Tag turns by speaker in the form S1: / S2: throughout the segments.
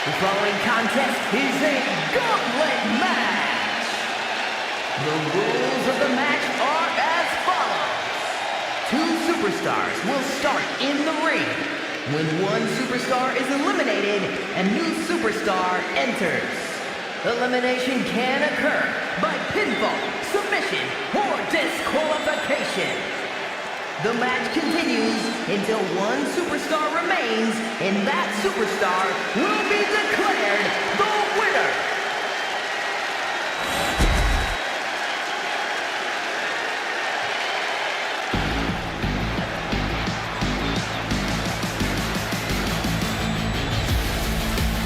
S1: The following contest is a gauntlet match. The rules of the match are as follows. Two superstars will start in the ring. When one superstar is eliminated, a new superstar enters. Elimination can occur by pinfall, submission, or disqualification. The match continues until one superstar remains, and that superstar will be declared the winner.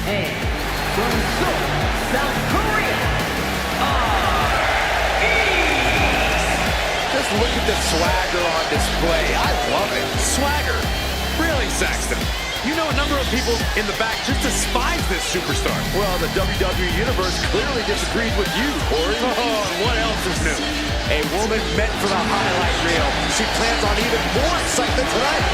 S1: And from Seoul, South Korea,
S2: Just look at the swagger on display. I love it. Swagger. Really, Saxton? You know a number of people in the back just despise this superstar.
S3: Well, the WWE Universe clearly disagrees with you, Corey.
S2: Oh, and what else is new? A woman meant for the highlight reel. She plans on even more excitement tonight.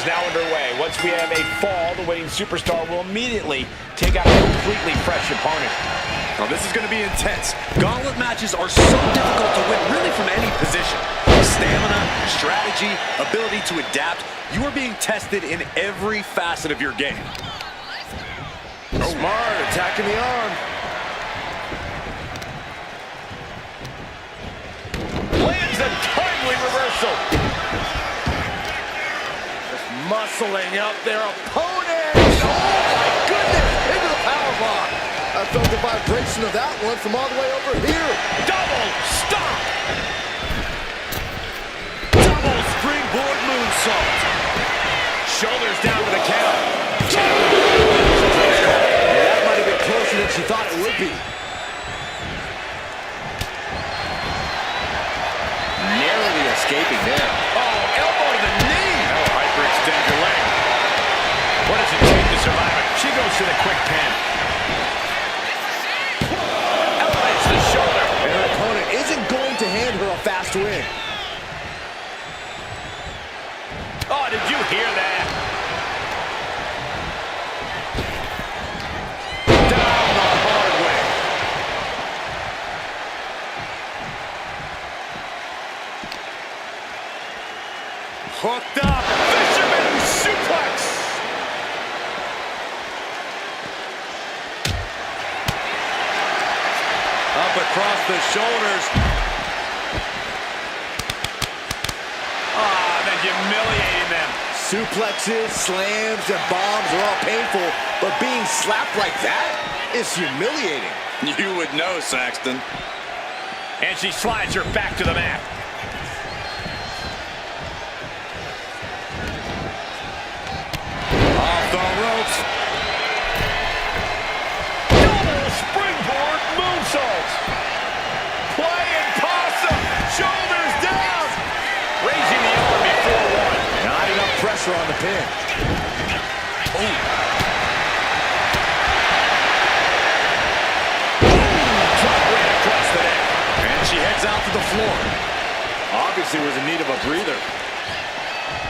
S4: now underway. Once we have a fall, the winning superstar will immediately take out a completely fresh opponent.
S2: Now, this is going to be intense. Gauntlet matches are so difficult to win, really from any position. Stamina, strategy, ability to adapt. You are being tested in every facet of your game.
S3: Smart, attacking the arm.
S4: Lands a timely reversal.
S3: Just muscling up their opponent. Oh my goodness, into the powerbomb. I felt the vibration of that one from all the way over here.
S4: Double stop.
S2: Double springboard moonsault.
S4: Shoulders down to the count.
S3: That might have been closer than she thought it would be. Narrowly escaping there.
S4: Oh, elbow to the knee. Oh, hyperextend your leg. What does it take to survive it? She goes for the quick pin. Elevates the shoulder.
S3: And her opponent isn't going to hand her a fast win.
S4: Oh, did you hear that? Down the hard way.
S2: Hooked up.
S4: Fisherman suplex.
S2: Up across the shoulders.
S4: Ah, then humiliating them.
S3: Suplexes, slams, and bombs are all painful, but being slapped like that is humiliating.
S2: You would know, Saxton.
S4: And she slides her back to the mat.
S2: Off the ropes.
S4: Double springboard moonsault. Playing possum. Shoulders down. Raising the arm before one.
S3: Not enough pressure on the pin.
S4: Drop right across the neck.
S2: And she heads out to the floor. Obviously was in need of a breather.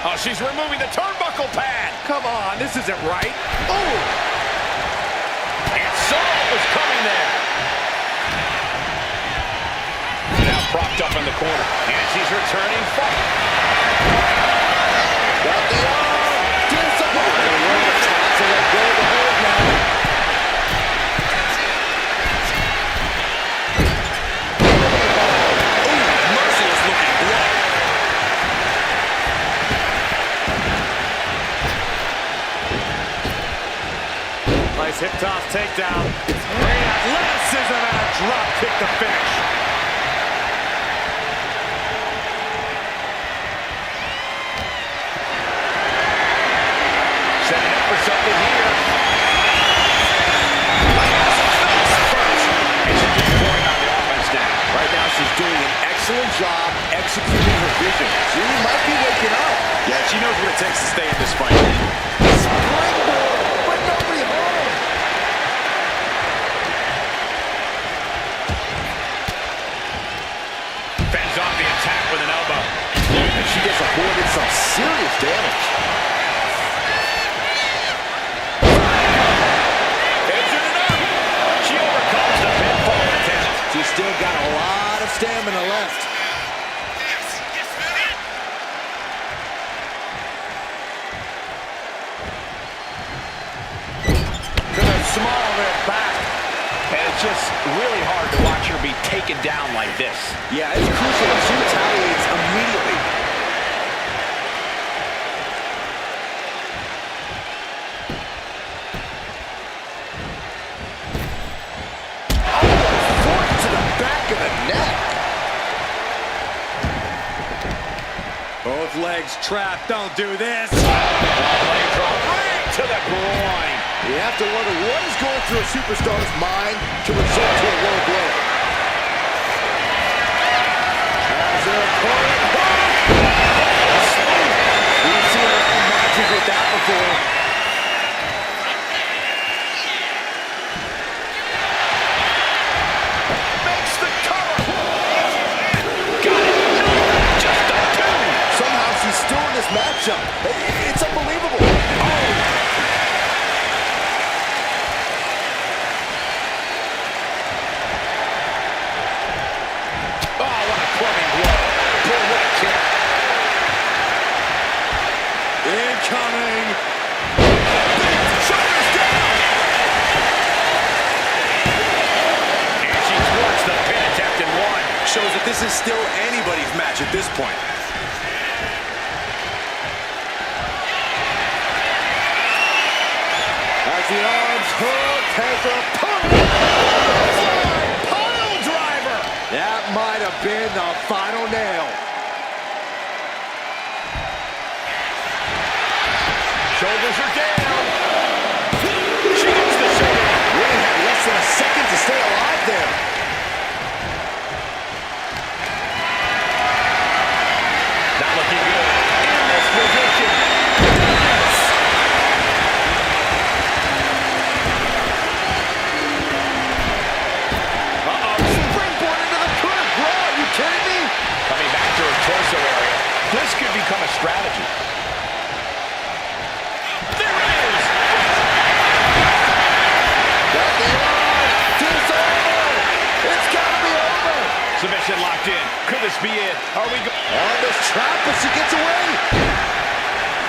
S4: Oh, she's removing the turnbuckle pad.
S2: Come on, this isn't right.
S4: Oh! And Saul was coming there. Now propped up in the corner. And she's returning fight.
S3: Got the arm. Do something. To let go of the hold now.
S2: Merciless looking blow. Nice hip toss takedown. Great athleticism and a drop kick to finish.
S4: Setting up for something here. And she's just pouring on the offense now.
S3: Right now, she's doing an excellent job executing her vision. She might be waking up.
S2: Yeah, she knows what it takes to stay in this fight.
S3: Springboard, but nobody home.
S4: Fends off the attack with an elbow.
S3: And she gets avoided some serious damage.
S4: Isn't enough. She overcomes the pinfall attempt.
S3: She's still got a lot of stamina left.
S4: To the small of her back. And it's just really hard to watch her be taken down like this.
S3: Yeah, it's crucial that she retaliates immediately. Foot to the back of the neck.
S2: Both legs trapped. Don't do this.
S4: Leg drop right to the groin.
S3: You have to wonder what is going through a superstar's mind to result to a low blow. As their opponent, we've seen her own matches with that before.
S4: Makes the cover. Got it. No, just a two.
S3: Somehow she's still in this matchup. It's unbelievable.
S2: This is still anybody's match at this point.
S3: As the arms hook, has a pile driver. That might have been the final nail.
S4: Shoulders are down. She gets the shoulder.
S3: Really had less than a second to stay alive there.
S4: Not looking good. In this position. Uh-oh.
S3: Springboard into the curve, bro. Are you kidding me?
S4: Coming back to her torso area. This could become a strategy. There it is.
S3: Got the arm. It's over. It's got to be over.
S4: Submission locked in. Could this be it? Are we
S3: On this trap, but she gets away.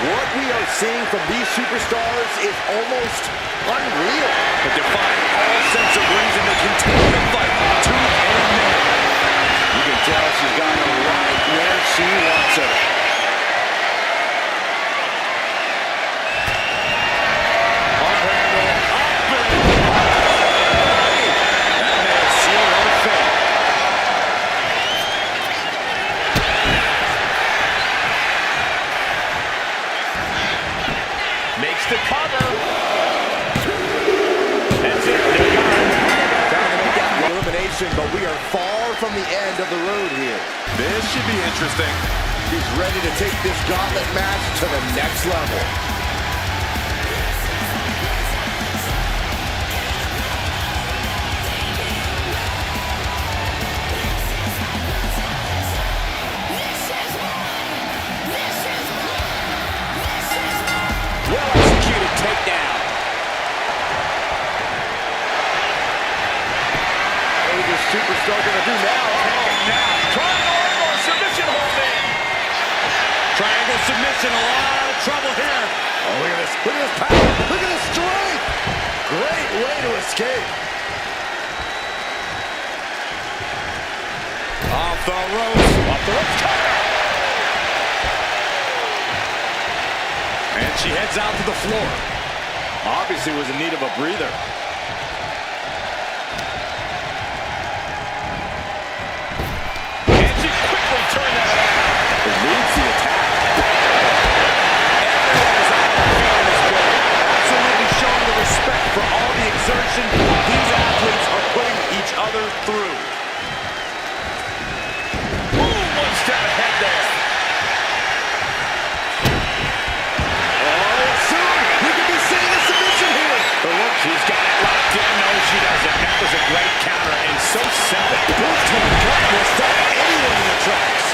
S3: What we are seeing from these superstars is almost unreal.
S2: But defying all sense of reason to continue the fight tooth and nail. You can tell she's got her right where she wants her. That may have sealed her fate.
S4: makes the cover? That's it. They're gone.
S3: Trying to make that elimination, but we are far from the end of the road here.
S2: This should be interesting.
S3: He's ready to take this gauntlet match to the next level.
S2: Well-executed takedown.
S3: What is this superstar going to do now?
S4: Now, triangle elbow submission hold in.
S2: Triangle submission, a lot of trouble here.
S3: Oh, look at this. Look at this power. Look at this strength. Great way to escape.
S2: Off the ropes.
S4: Off the ropes. Cover.
S2: And she heads out to the floor.
S3: Obviously was in need of a breather.
S4: And she quickly turned that around.
S3: Eludes the attack.
S2: Everyone is out there feeling this building. Absolutely showing the respect for all the exertion these athletes are putting each other through.
S4: Ooh, one step ahead there. She's got it locked in. No, she doesn't. That was a great counter and so simple.
S3: Both to the gut will stop anyone in the tracks.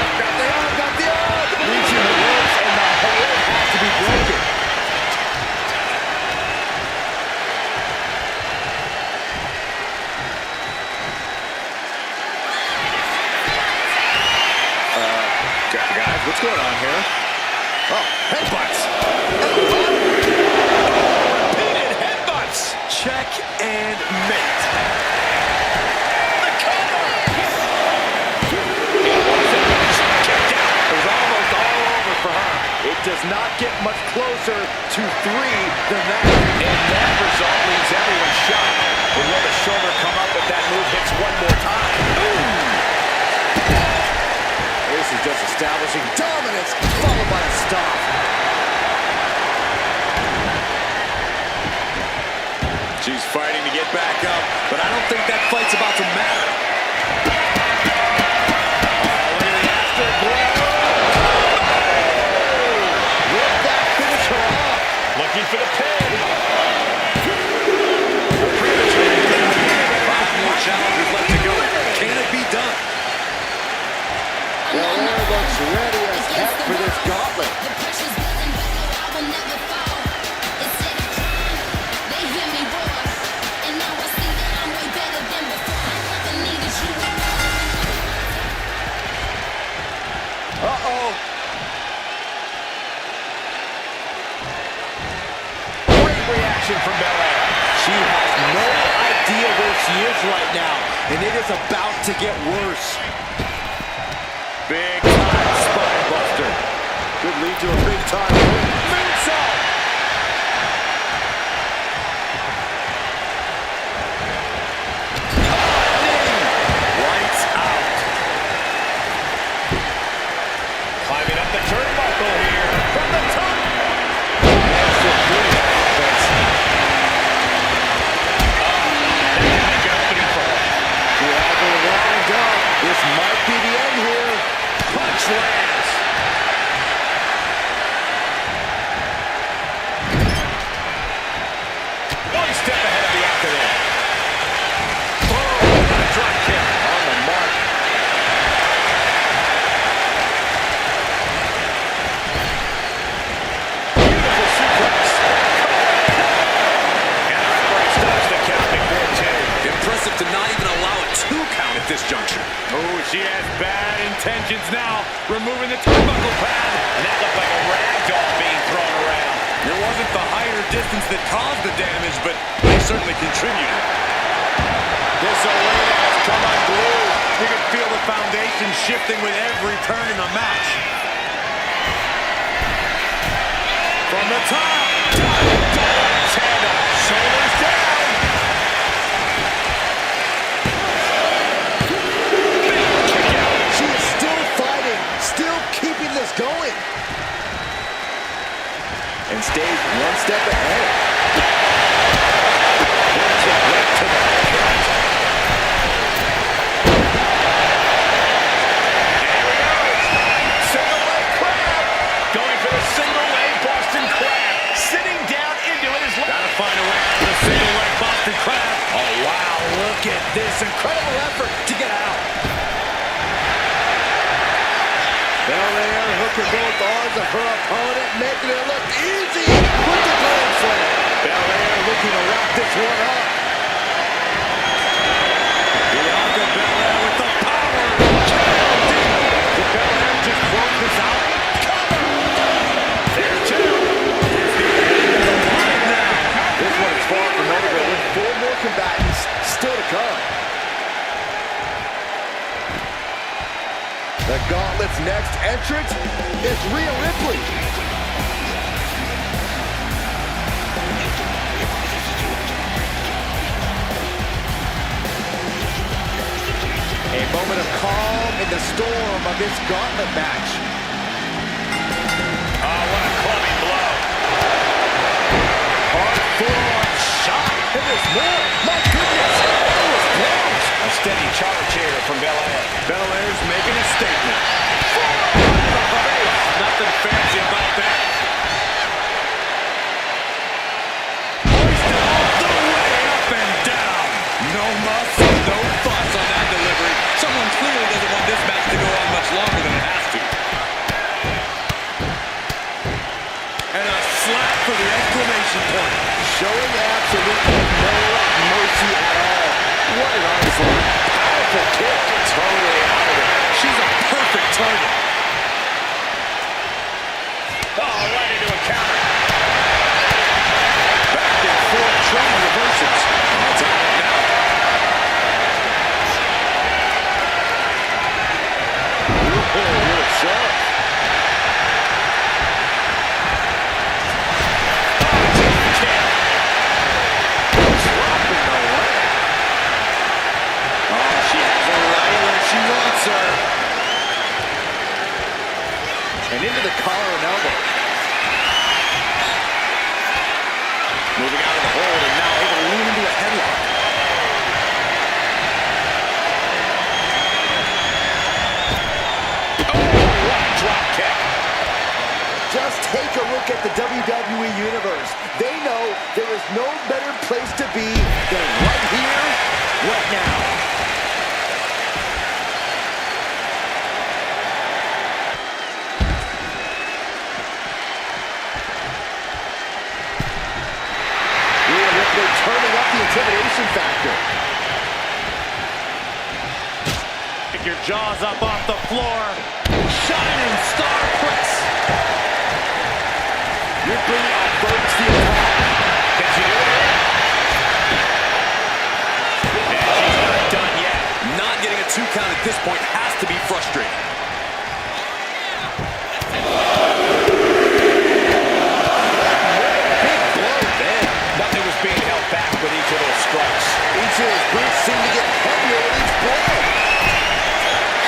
S3: Got the arm. Reaching the ropes and the hold has to be broken.
S2: Guys, what's going on here?
S3: Oh, headbutts.
S4: Repeated headbutts.
S2: Check and mate.
S4: The cover. Kicked out.
S3: It was almost all over for her. It does not get much closer to 3 than that.
S4: And that result leaves everyone shocked. But will the shoulder come up if that move hits one more time?
S3: This is just establishing dominance, followed by a stop.
S2: She's fighting to get back up, but I don't think that fight's about to matter.
S3: Look at the afterglow. Will that finish her off?
S4: Looking for the pin.
S2: Five more challenges left to go. Can it be done?
S3: Belair looks ready as heck for this gauntlet.
S5: The pressure's building, but no, I will never fall. Instead of crying, they hear me roar. And now I see that I'm way better than before. All I needed you.
S3: Uh-oh.
S4: Great reaction from Belair.
S3: She has no idea where she is right now, and it is about to get worse.
S4: Big time spine buster.
S3: Could lead to a big time moonsault.
S4: Lights out. Climbing up the turnbuckle here from the top. That's a good offense. That can make an opening for her.
S3: She has her wound up. This might be the end here.
S4: Punch lands. One step ahead of the after there. Oh, what a drop kick on the mark. Beautiful suplex. And the referee stops the count before two.
S2: Impressive to not even allow a 2 count at this juncture.
S4: Oh, she has bad intentions now. Removing the turnbuckle pad. And that looked like a rag doll being thrown around.
S2: It wasn't the height or distance that caused the damage, but they certainly contributed.
S4: This arena has come unglued. You can feel the foundation shifting with every turn in the match. From the top. Hand up. Shoulders down. Big kick out.
S3: She is still fighting, still keeping this going. And stays one step ahead.
S4: Right to the gut. Here we go. Single leg crab. Going for the single leg Boston crab. Sitting down into it is gotta find a way out of the single leg Boston crab. Oh wow, look at this incredible effort to get out.
S3: Belair hooking both arms of her opponent, making it look easy with the grand slam.
S4: Belair looking to wrap this one up. Bianca Belair with the power. KOD. Did Belair just close this out? Cover. There two. Is the end of the line now.
S3: This one is far from over with 4 more combatants still to come. The Gauntlet's next entrant is Rhea Ripley. A moment of calm in the storm of this Gauntlet match.
S4: Oh, what a clubbing blow. Hard forearm shot.
S3: And there's more. My goodness. That was close.
S4: A steady charge here from Belair. Belair's making a statement. Nothing fancy about that. Hoisted all the way up and down. No muscle, no fuss on that delivery. Someone clearly doesn't want this match to go on much longer than it has to. And a slap for the exclamation point.
S3: Showing absolutely no mercy at all. What an onslaught. Powerful kick.
S4: Totally out of it. She's a perfect target. Oh, right into a counter. Back and forth, trying reverses. It's out now.
S3: Ooh, what a shot.
S4: Dropping the leg. Oh, she has her right where she wants her.
S3: And into the collar and elbow.
S2: Moving out of the hold and now able to lean into a headlock.
S4: Drop kick.
S3: Just take a look at the WWE Universe. They know there is no better place to be than right here, right now. Rhea Ripley turning up the intimidation factor.
S4: Pick your jaws up off the floor.
S2: shining star press.
S3: Ripley averts the attack.
S4: Can she do it? And she's not done yet.
S2: Not getting a 2 count at this point has to be frustrating.
S3: Big blow there.
S4: Nothing was being held back with each of those strikes.
S3: Each of his boots seem to get heavier with each blow.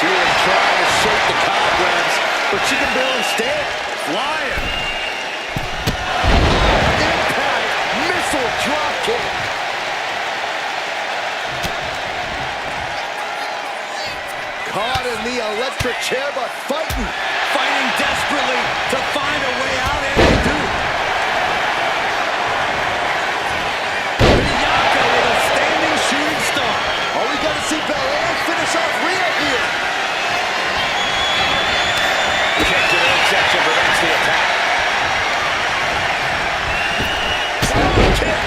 S3: She was trying to shake the cobwebs, but she can barely stand.
S4: Flying.
S3: Impact missile drop kick. Caught in the electric chair, but fighting.
S2: Fighting desperately to find a way out, and they do. Bianca with a standing shooting star.
S3: Oh, we got to see Belair finish off Rhea here.
S4: Kick to the midsection prevents the attack. Drop kick.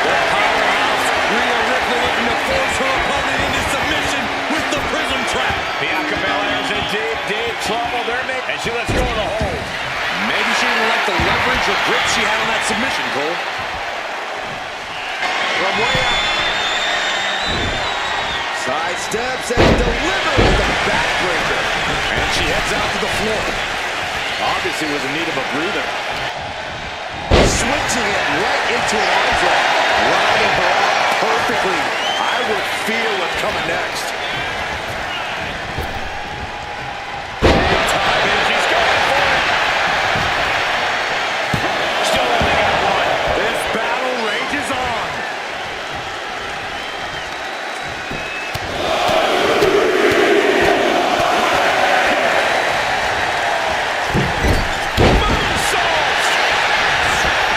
S2: The powerhouse Rhea Ripley looking to force her opponent into submission with the prism trap.
S4: Bianca Belair's in deep, deep trouble. And she lets go of the hold.
S2: Maybe she didn't like the leverage or grip she had on that submission, Cole.
S4: From way out.
S3: Side steps and delivers the backbreaker.
S2: And she heads out to the floor.
S4: Obviously was in need of a breather.
S3: Switching it right into an arm drag. Riding her out perfectly. I would feel what's coming next.
S4: Time in, she's going for it. Still only got one.
S2: This battle rages on.
S4: Moonsaults.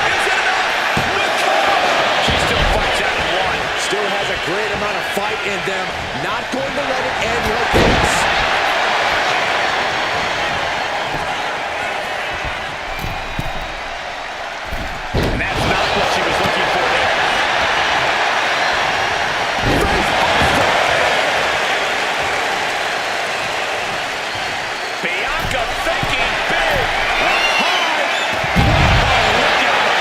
S4: Is it enough? Nicole. She still fights out in one.
S3: Still has a great amount of fight in them. Not going to let it end like this.
S4: And that's not what she was looking for there. Bianca thinking big.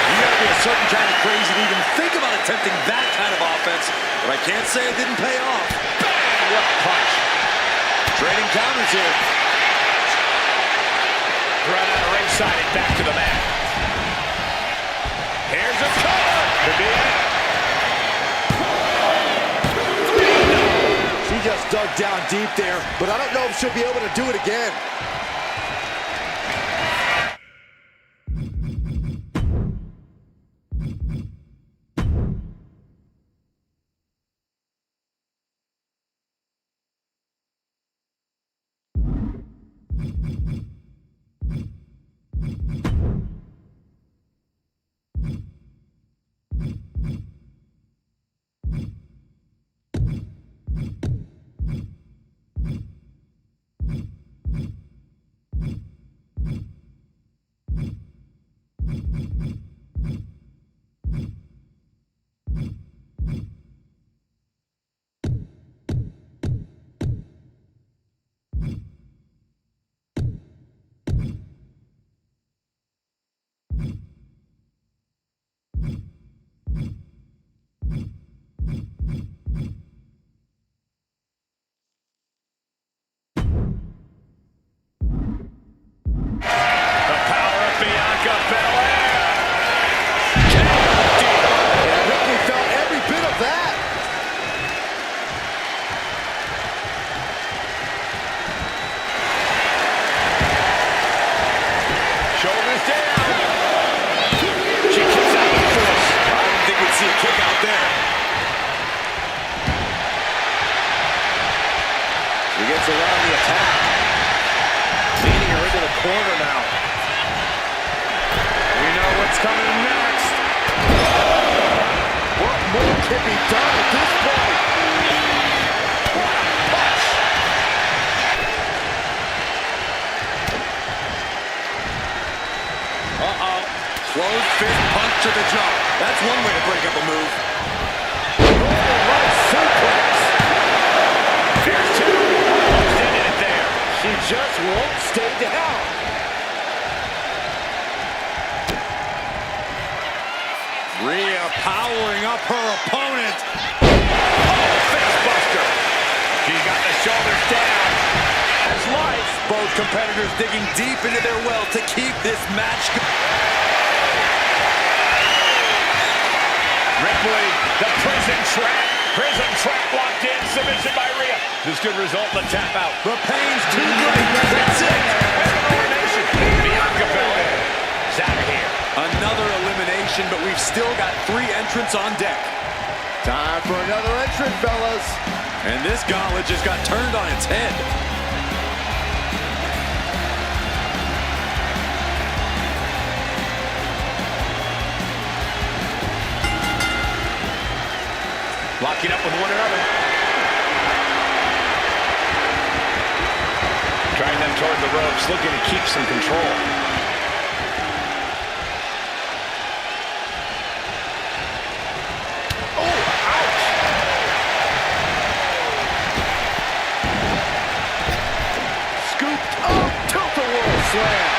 S2: You gotta be a certain kind of crazy to even think about attempting that kind of offense, but I can't say it didn't pay off.
S4: Bang! What a punch.
S2: Trading counters here.
S4: Right out of ringside and back to the mat. Here's a cover. Could be it.
S3: She just dug down deep there, but I don't know if she'll be able to do it again.
S2: with a jump. That's one way to break up a move.
S4: Right suplex. Here's two. Almost ended it there. She just won't stay down.
S2: Rhea powering up her opponent.
S4: Oh, face buster. She got the shoulders down. That's life.
S2: Both competitors digging deep into their well to keep this match going.
S4: Ripley, the prison trap. Prison trap locked in. Submission by Rhea. This could result in a tap out.
S2: The pain's too great. That's it.
S4: And an elimination. Bianca Belair is out of here.
S2: Another elimination, but we've still got 3 entrants on deck.
S3: Time for another entrant, fellas.
S2: And this gauntlet just got turned on its head.
S4: Locking up with one another. Driving them toward the ropes, looking to keep some control. Oh, ouch! Scooped up, tilt-a-whirl slam.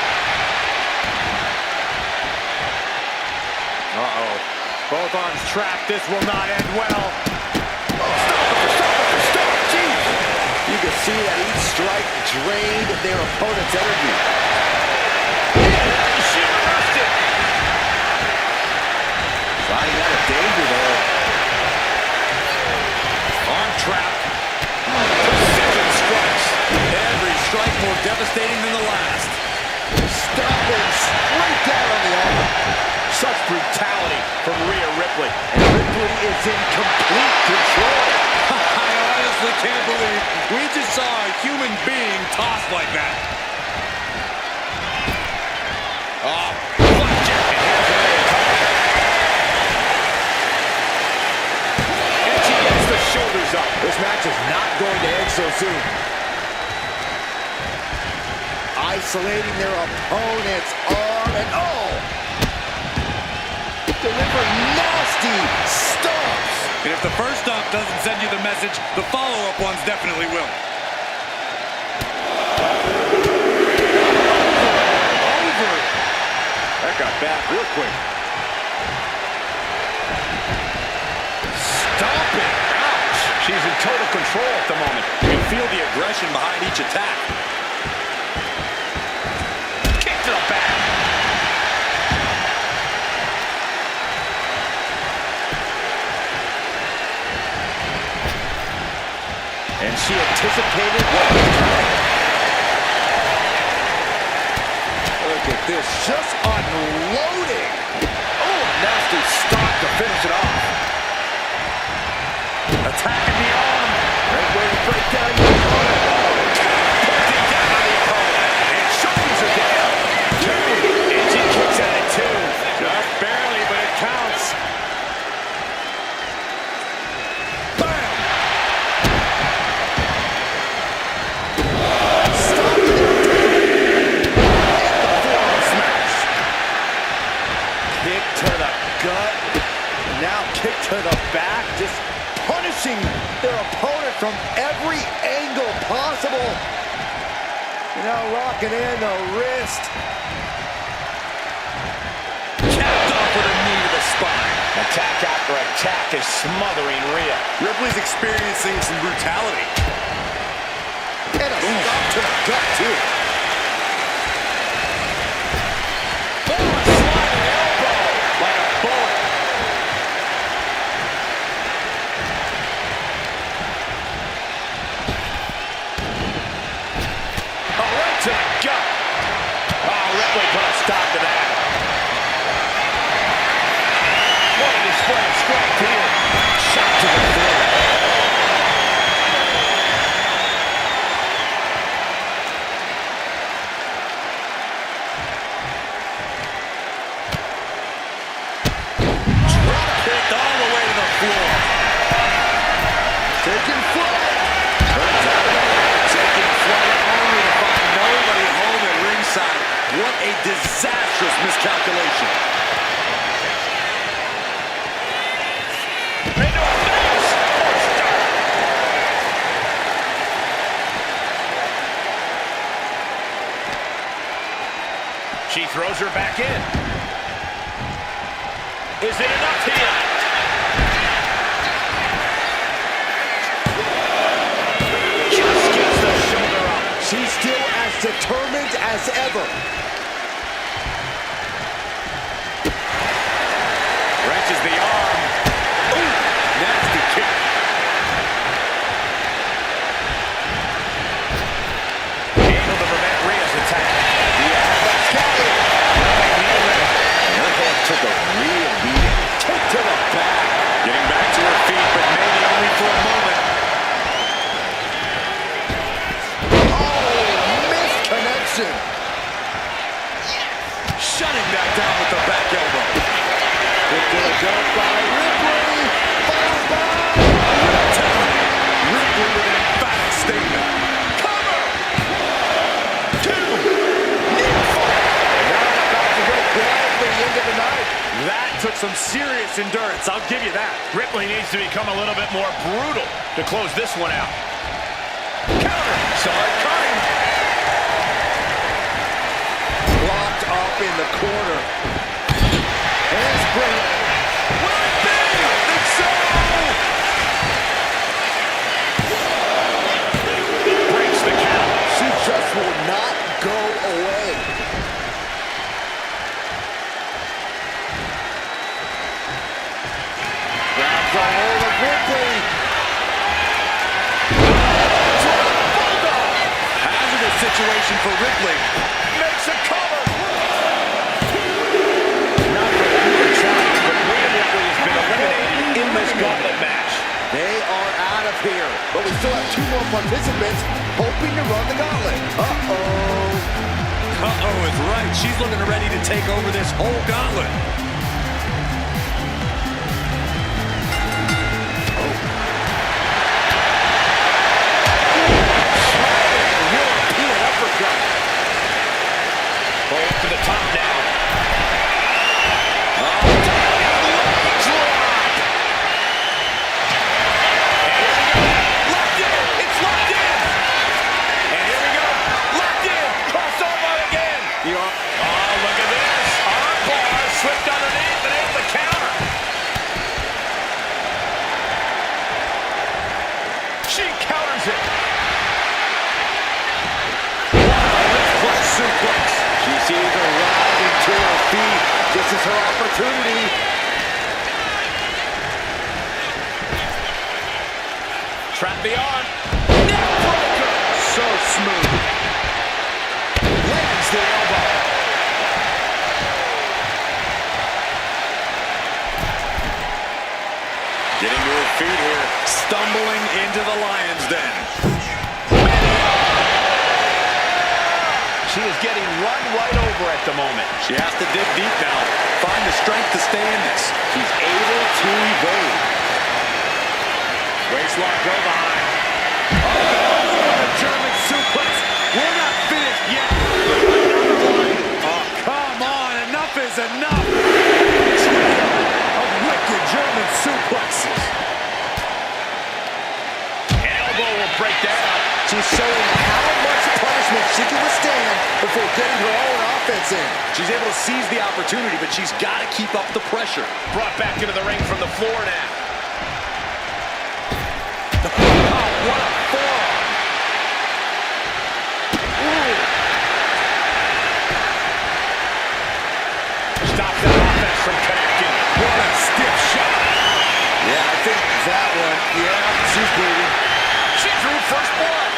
S4: Uh-oh. Both arms trapped. This will not end well.
S3: You can see that each strike drained their opponent's energy.
S4: She reversed it.
S3: Finding out of danger there.
S2: Arm trap. Precision strikes. Every strike more devastating than the last.
S3: Stomping straight down on the arm.
S4: Such brutality from Rhea Ripley.
S3: And Ripley is in complete control.
S2: I honestly can't believe we just saw a human being tossed like that.
S4: Oh, flapjack. And she gets the shoulders up.
S3: This match is not going to end so soon. Isolating their opponent's arm and deliver nasty stomps.
S2: And if the first stomp doesn't send you the message, the follow-up ones definitely will.
S4: Over. That got bad real quick. Stomping. Ouch. She's in total control at the moment.
S2: You can feel the aggression behind each attack.
S4: Kick to the back.
S3: And she anticipated what was coming. Look at this, just unloading. Oh, nasty stop to finish it off.
S4: Attacking the arm.
S3: Great way to break down your opponent.
S4: Taking down the opponent. And shoulders are down. 2. And she kicks out at 2. Just barely, but it counts. Bam!
S3: Stop it. And the forearm smash. Kick to the gut. Now kick to the back. Just punishing their opponent from every angle possible. Now locking in the wrist.
S4: Capped off with a knee to the spine. Attack after attack is smothering Rhea.
S2: Ripley's experiencing some brutality.
S3: And a stop to the gut, too.
S4: Oh, a sliding elbow like a bullet. Oh, right to the gut. Oh, Ripley put a stop to that. What a display of strength here. Shot to the throat.
S2: Kicked all the way to the floor.
S3: Taking flight.
S2: Taking flight only to find nobody home at ringside. What a disastrous miscalculation.
S4: He throws her back in. Is it enough here? Just gets the shoulder up.
S3: She's still as determined as ever.
S4: Wrenches the arm. Ooh, nasty kick. Able to prevent Rhea's attack.
S3: Yeah, that's got it. Her head took a real beating. Kick to the back.
S2: Getting back to her feet, but maybe only for a moment.
S3: Oh, missed connection.
S2: Shutting that down with the back elbow.
S3: Into the jump by Ripley. Followed by
S2: Ripley with an emphatic statement.
S3: cover. 2. Nearfall. Now about to go quietly into the night.
S2: That took some serious endurance, I'll give you that.
S4: Ripley needs to become a little bit more brutal to close this one out. Counter. Saw it coming.
S3: Locked up in the corner. Handspring.
S2: Will it be? I think so!
S4: Breaks the count.
S3: She just will not go away. Grabs a hold of Ripley.
S2: Hazardous situation for Ripley.
S4: Makes a cover.
S3: Not for either challenge, but
S4: Rhea Ripley has been eliminated in this gauntlet match.
S3: they are out of here. But we still have 2 more participants hoping to run the gauntlet. Uh-oh.
S2: Uh-oh is right. She's looking ready to take over this whole gauntlet.
S3: European uppercut.
S4: Going to the top now. Locked in. It's locked in. And here we go. Locked in. Crossover again. Oh, look at this. Arm bar slipped underneath and able to counter. She counters it.
S3: Flex suplex. She sees her rising to her feet. This is her opportunity.
S4: Trap the arm. Neck breaker.
S3: So smooth.
S4: Lands the elbow.
S2: Getting to her feet here. Stumbling into the lion's den.
S4: She is getting run right over at the moment.
S2: She has to dig deep now. Find the strength to stay in this.
S3: She's able to evade.
S4: Waistlock go behind.
S2: The German suplex. We're not finished yet. Another one. Oh, come on. Enough is enough. Trio of wicked German suplexes.
S4: Elbow will break that up.
S3: She's showing how much punishment she can withstand before getting her own offense in.
S2: She's able to seize the opportunity, but she's got to keep up the pressure.
S4: Brought back into the ring from the floor now. Oh, what a forearm. Stop that offense from connecting.
S2: What a stiff shot.
S3: Yeah, I think that one, she's bleeding.
S4: She drew first blood.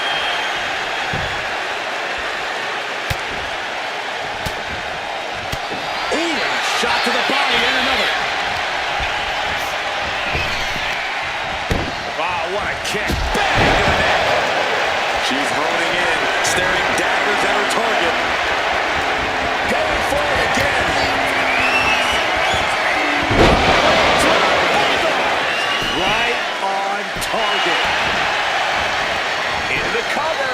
S2: Ooh, shot to the body and another.
S4: Wow, what a kick. Bang into the neck.
S2: She's honing in, staring daggers at her target.
S4: Going for it again.
S3: Right on target.
S4: In the cover.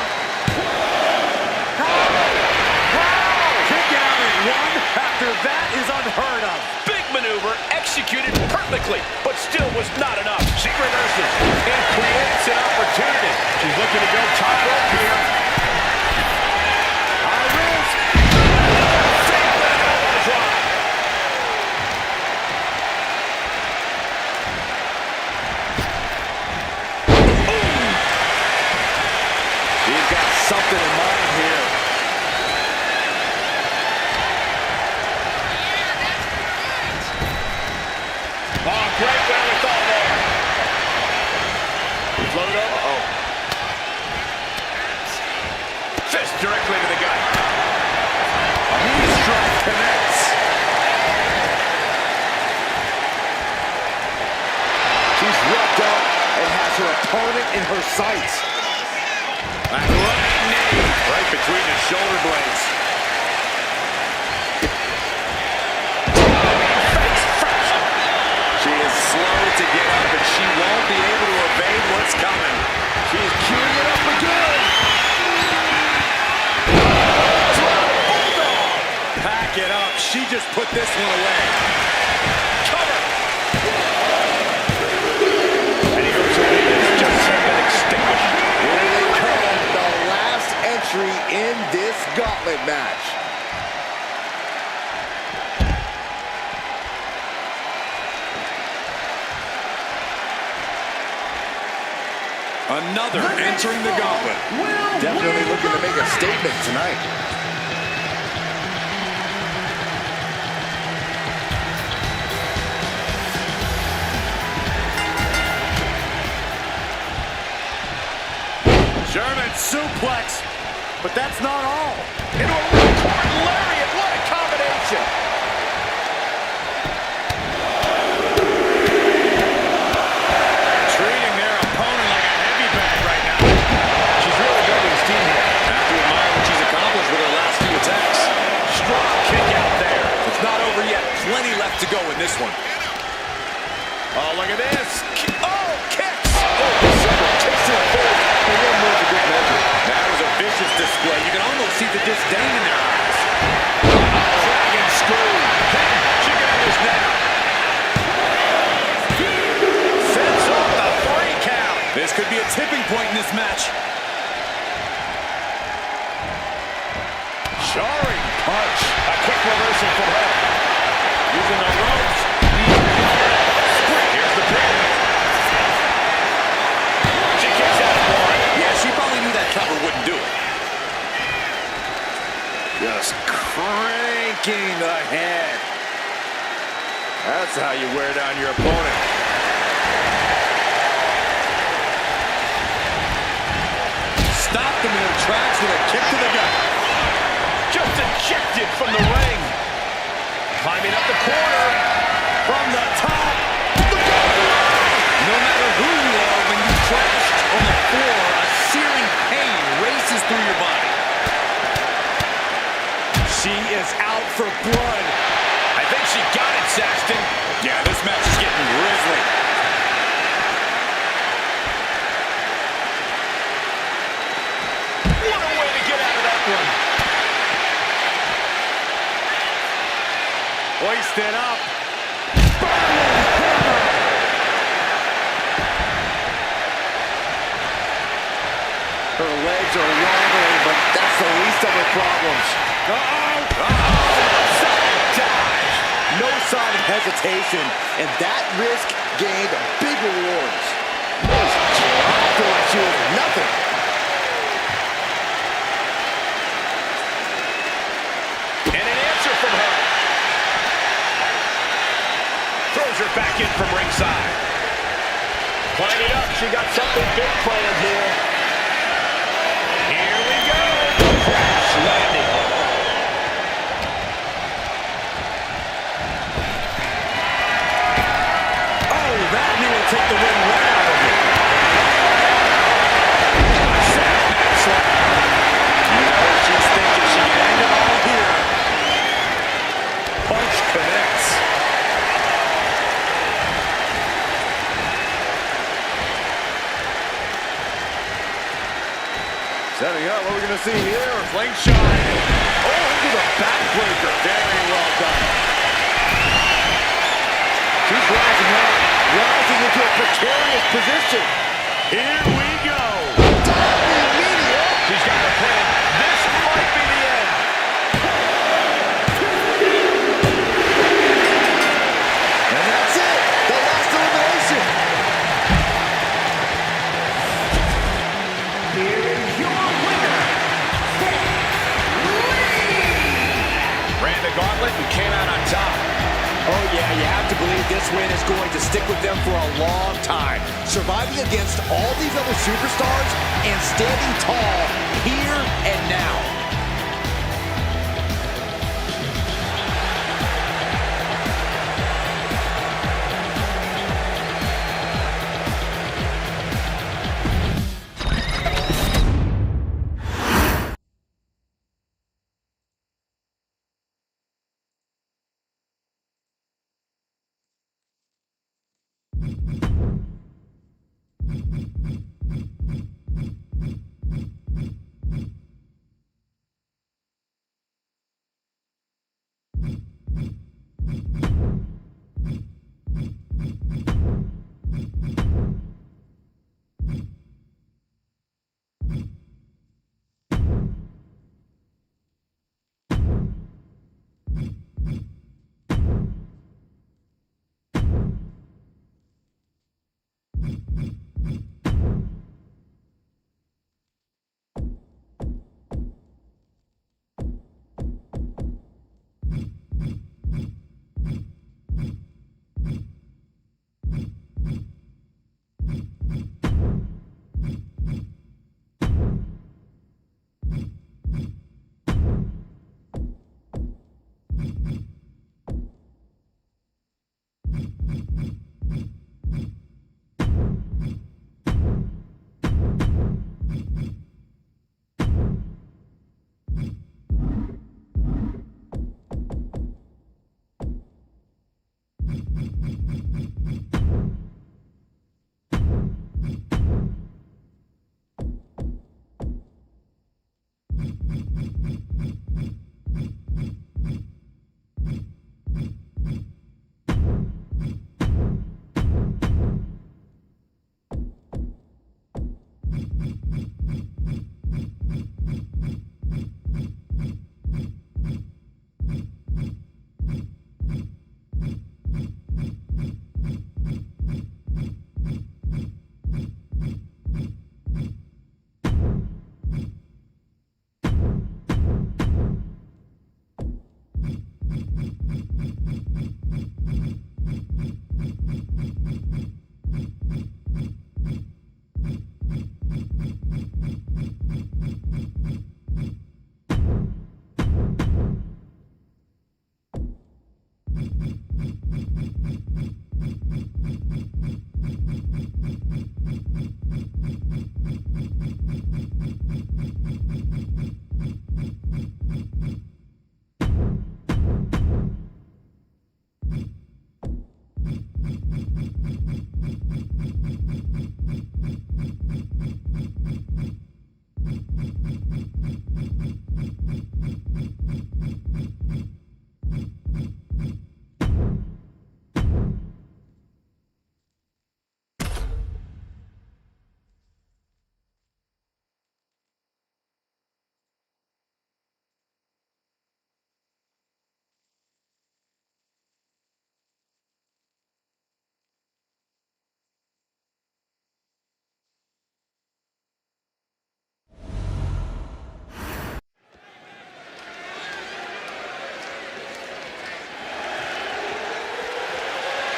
S2: Kick out at one. After that is unheard of.
S4: Big maneuver executed perfectly, but still was not enough. She reverses and creates an opportunity. She's looking to go top rope here. High risk. great wherewithal there. Float over. Oh. Fist directly to the gut. Knee strike connects.
S3: She's ripped up and has her opponent in her sights.
S4: That running knee right between the shoulder blades. Face first.
S2: She is slow to get up, and she won't be able to evade what's coming.
S3: She is queuing it up again.
S2: Pack it up. She just put this one away.
S4: Cover. And he goes away. It's just been extinguished.
S3: Here they come, the last entry in this gauntlet match.
S2: Another entering the gauntlet.
S3: Definitely looking to make a statement tonight.
S2: German suplex, but that's not all.
S4: Into a ripcord lariat. What a combination.
S2: Treating their opponent like a heavy bag right now.
S4: She's really building steam here.
S2: Have to admire what she's accomplished with her last few attacks.
S4: Strong kick out there.
S2: It's not over yet. Plenty left to go in this one.
S4: Oh, look at this. Oh, kicks.
S3: Oh, super kicks to the face. And one more for good measure.
S2: That was a vicious display. You can almost see the disdain in their eyes.
S4: Dragon screw. She got this now. Sets off the 3 count.
S2: This could be a tipping point in this match.
S4: Jarring punch. A quick reversal from her. Using the ropes. Here's the pin. She kicks out of one.
S2: Yeah, she probably knew that cover wouldn't do it.
S3: Just cranking the head.
S4: That's how you wear down your opponent.
S2: Stopped them in their tracks with a kick to the gut.
S4: Just ejected from the ring. Climbing up the corner. From the top.
S2: No matter who you are, when you crash on the floor, a searing pain races through your body.
S3: She is out for blood.
S4: I think she got it, Saxton.
S2: Yeah, this match is getting grisly.
S4: What a way to get out of that one.
S3: Hoisted up. Her legs are wobbling, but that's the least of her problems. No sign of hesitation, and that risk gained big rewards. Dropped her like she was nothing.
S4: And an answer from her. Throws her back in from ringside. Climbing up, she got something big planned here. Here we go. Crash landing.
S2: Oh, that knee will take the wind right out of you.
S4: Sandman slap.
S2: You know she's thinking she can end it all here.
S4: Punch connects.
S3: Setting up, what are we going to see here?
S4: Slingshot. Oh, into the backbreaker. Very well done.
S3: She's rising up, rising into a precarious position.
S4: Here we go.
S3: Diving media.
S4: She's got a pin. This might be the end.
S3: And that's it. The last elimination.
S1: Here is your winner,
S4: Ran the gauntlet and came out on top.
S3: Oh yeah, you have to believe this
S2: win is going to stick with them for a long time.
S3: Surviving against all these other superstars and standing tall here and now.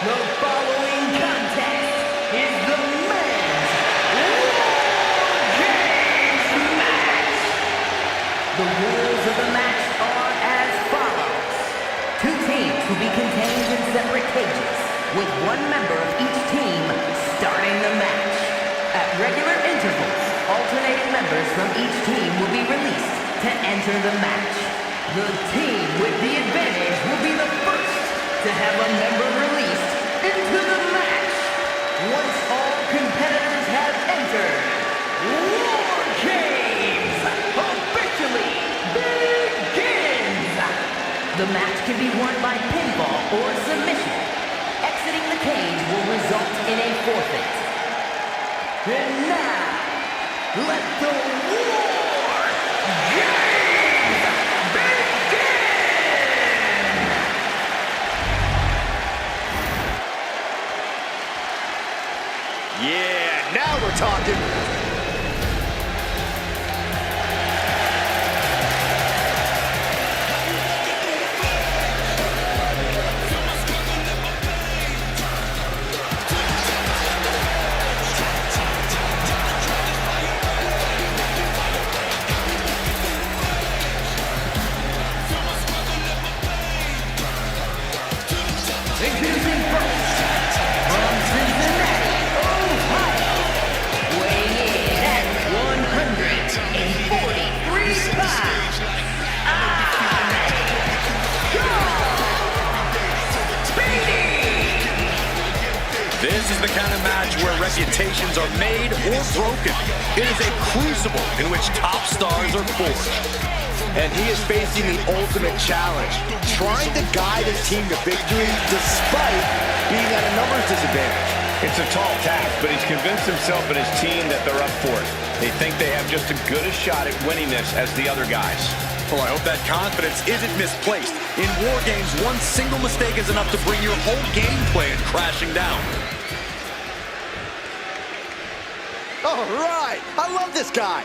S1: The following contest is the men's War Games match. The rules of the match are as follows. Two teams will be contained in separate cages, with one member of each team starting the match. At regular intervals, alternating members from each team will be released to enter the match. The team with the advantage will be the first to have a member released into the match. Once all competitors have entered, War Games officially begins! The match can be won by pinfall or submission. Exiting the cage will result in a forfeit. And now, let the War Games begin!
S3: Yeah, now we're talking.
S2: This is the kind of match where reputations are made or broken. It is a crucible in which top stars are forged.
S3: And he is facing the ultimate challenge, trying to guide his team to victory despite being at a numbers disadvantage.
S4: It's a tall task, but he's convinced himself and his team that they're up for it. They think they have just as good a shot at winning this as the other guys.
S2: Well, I hope that confidence isn't misplaced. In war games, one single mistake is enough to bring your whole game plan crashing down.
S3: All right, I love this guy.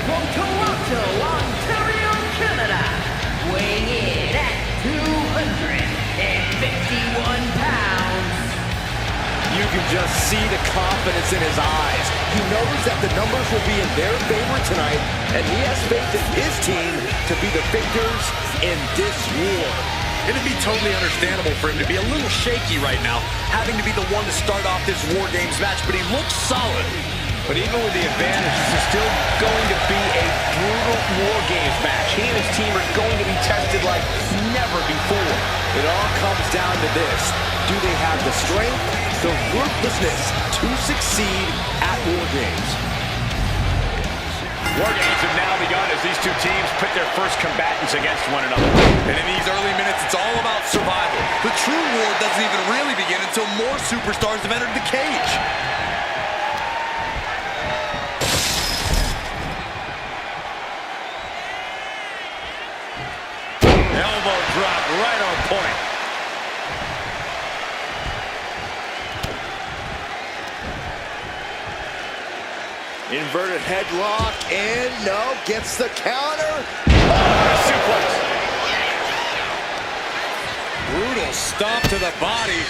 S1: From Toronto, Ontario, Canada, weighing in at 251 pounds.
S3: You can just see the confidence in his eyes. He knows that the numbers will be in their favor tonight, and he has faith in his team to be the victors in this war.
S2: It'd be totally understandable for him to be a little shaky right now, having to be the one to start off this War Games match, but he looks solid.
S4: But even with the advantage, this is still going to be a brutal War Games match. He and his team are going to be tested like never before.
S3: It all comes down to this. Do they have the strength, the ruthlessness to succeed at War Games?
S4: War Games have now begun as these two teams pit their first combatants against one another.
S2: And in these early minutes, it's all about survival. The true war doesn't even really begin until more superstars have entered the cage.
S4: Elbow drop right on point.
S3: Inverted headlock, and no, gets the counter.
S4: Oh, suplex.
S2: Brutal stomp to the body.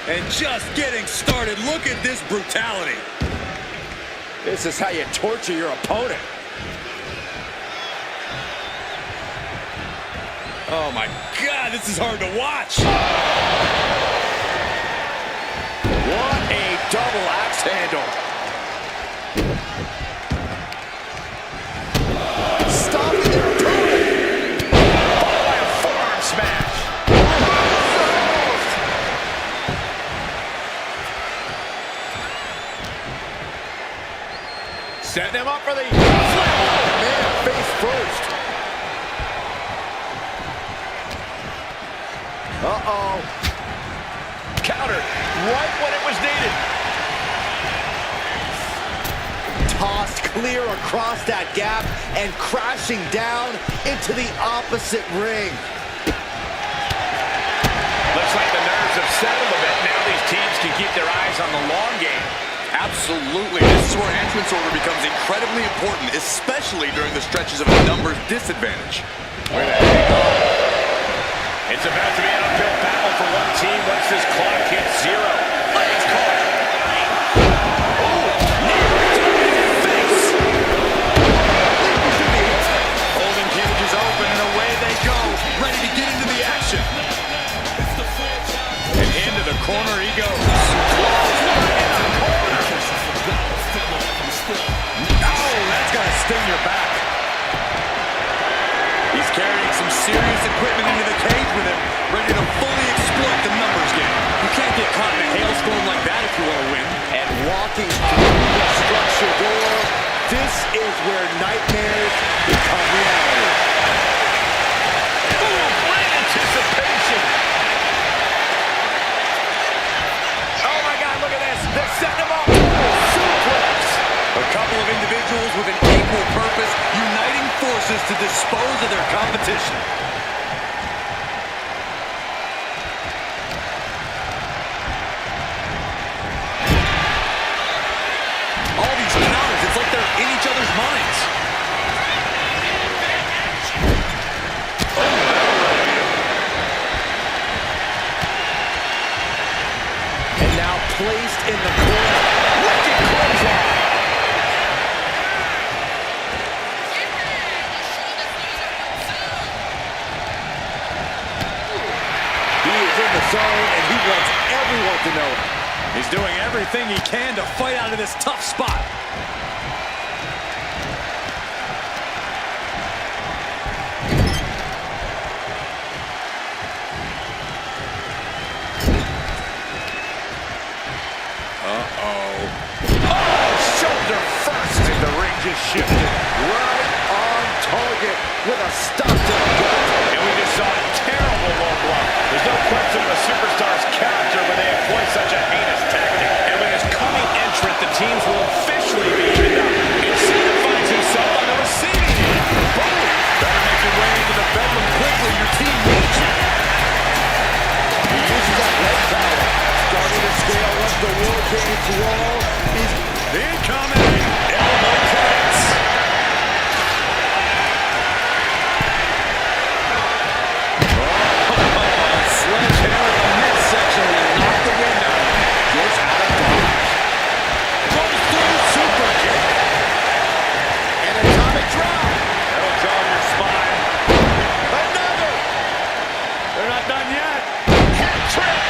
S2: And just getting started. Look at this brutality.
S3: This is how you torture your opponent.
S2: Oh my God, this is hard to watch.
S3: What a double axe handle. Stopping their opponent.
S4: Followed by a forearm smash. Setting him up for the
S3: Man, face first. Uh-oh.
S4: counter right when it was needed.
S3: Tossed clear across that gap and crashing down into the opposite ring.
S4: Looks like the nerves have settled a bit. Now these teams can keep their eyes on the long game.
S2: Absolutely. This is where entrance order becomes incredibly important, especially during the stretches of a numbers disadvantage.
S4: It's about to be an uphill battle for one team once this clock hits zero. Legs caught.
S2: Holding cages open and away they go, ready to get into the action.
S4: And into the corner he goes.
S2: Oh, that's gonna sting your back. He's carrying some serious equipment into the cage with him, ready to fully exploit the numbers game. You can't get caught in a hailstorm like that if you want to win.
S3: And walking through the structure door, this is where nightmares become reality.
S4: Ooh, great anticipation. Oh my God, look at this. They're setting him up. Suplex.
S2: A couple of individuals with an equal purpose, uniting forces to dispose of their competition. All these counters, it's like they're in each other's minds.
S3: zone, and he wants everyone to know it.
S2: He's doing everything he can to fight out of this tough spot.
S4: Shoulder first, and the ring just shifted.
S3: Right on target with a stop to the gut.
S4: And we just saw a terrible low blow. There's no question of a superstar's character when they employ such a heinous tactic. And with his coming entrant, the teams will officially be evened up. And Cena finds himself on the receiving end. Boom! Better make your way into the bedroom quickly. Your team needs you.
S3: He uses that leg power, starting to scale up the War Games wall. He's
S4: Incoming! Elbow connects.
S2: Sledgehammer in the midsection and knock the wind out of him. Gets out of dodge.
S4: Goes through super kick.
S3: an atomic drop.
S4: That'll draw your spine.
S3: Another.
S4: They're not done yet.
S3: Hat trick.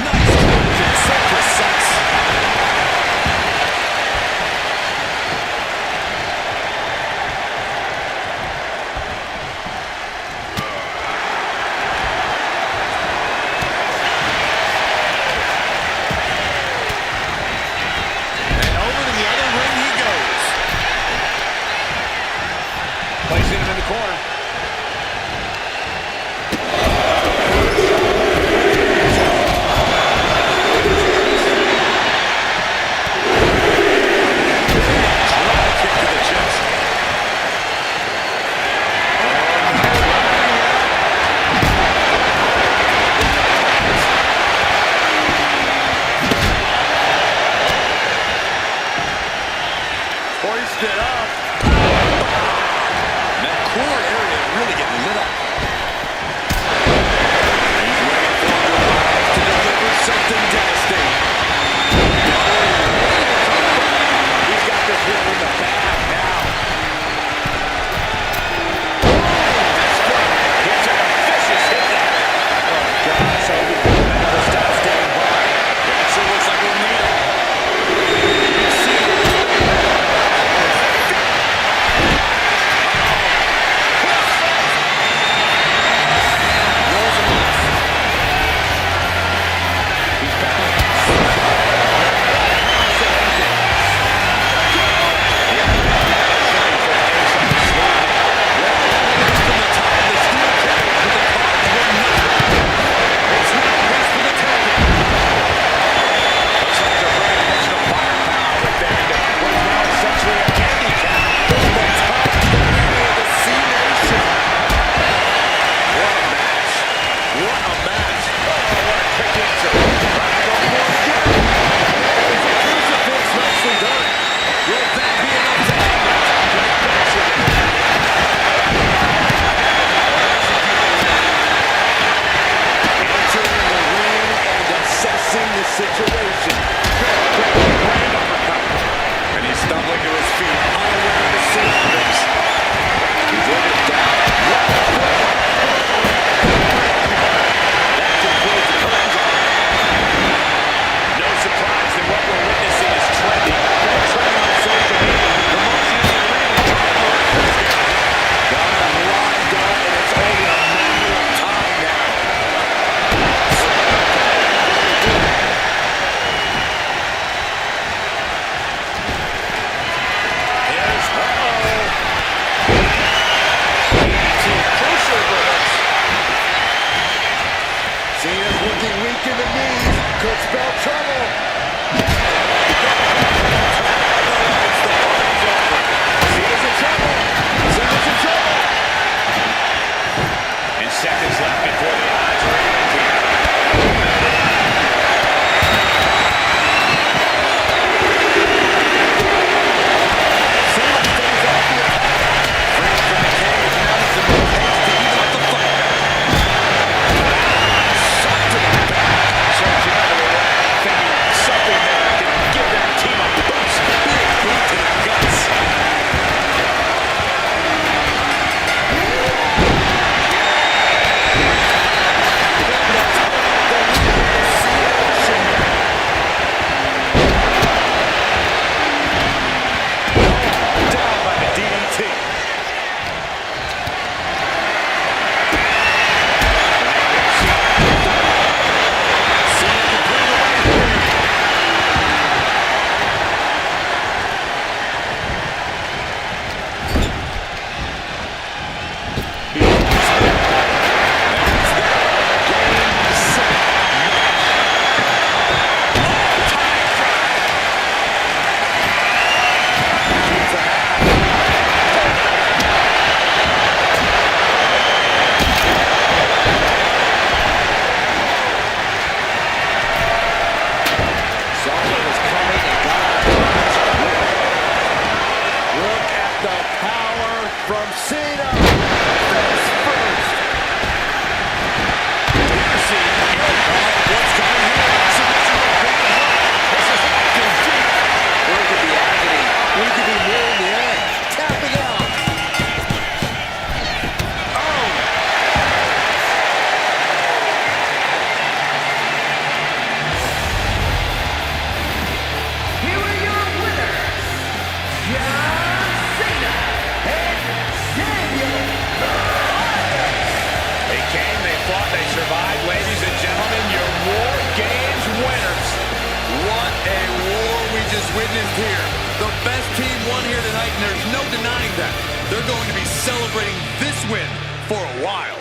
S2: Nice contact, so precise. witnessed here. The best team won here tonight, and there's no denying that. They're going to be celebrating this win for a while.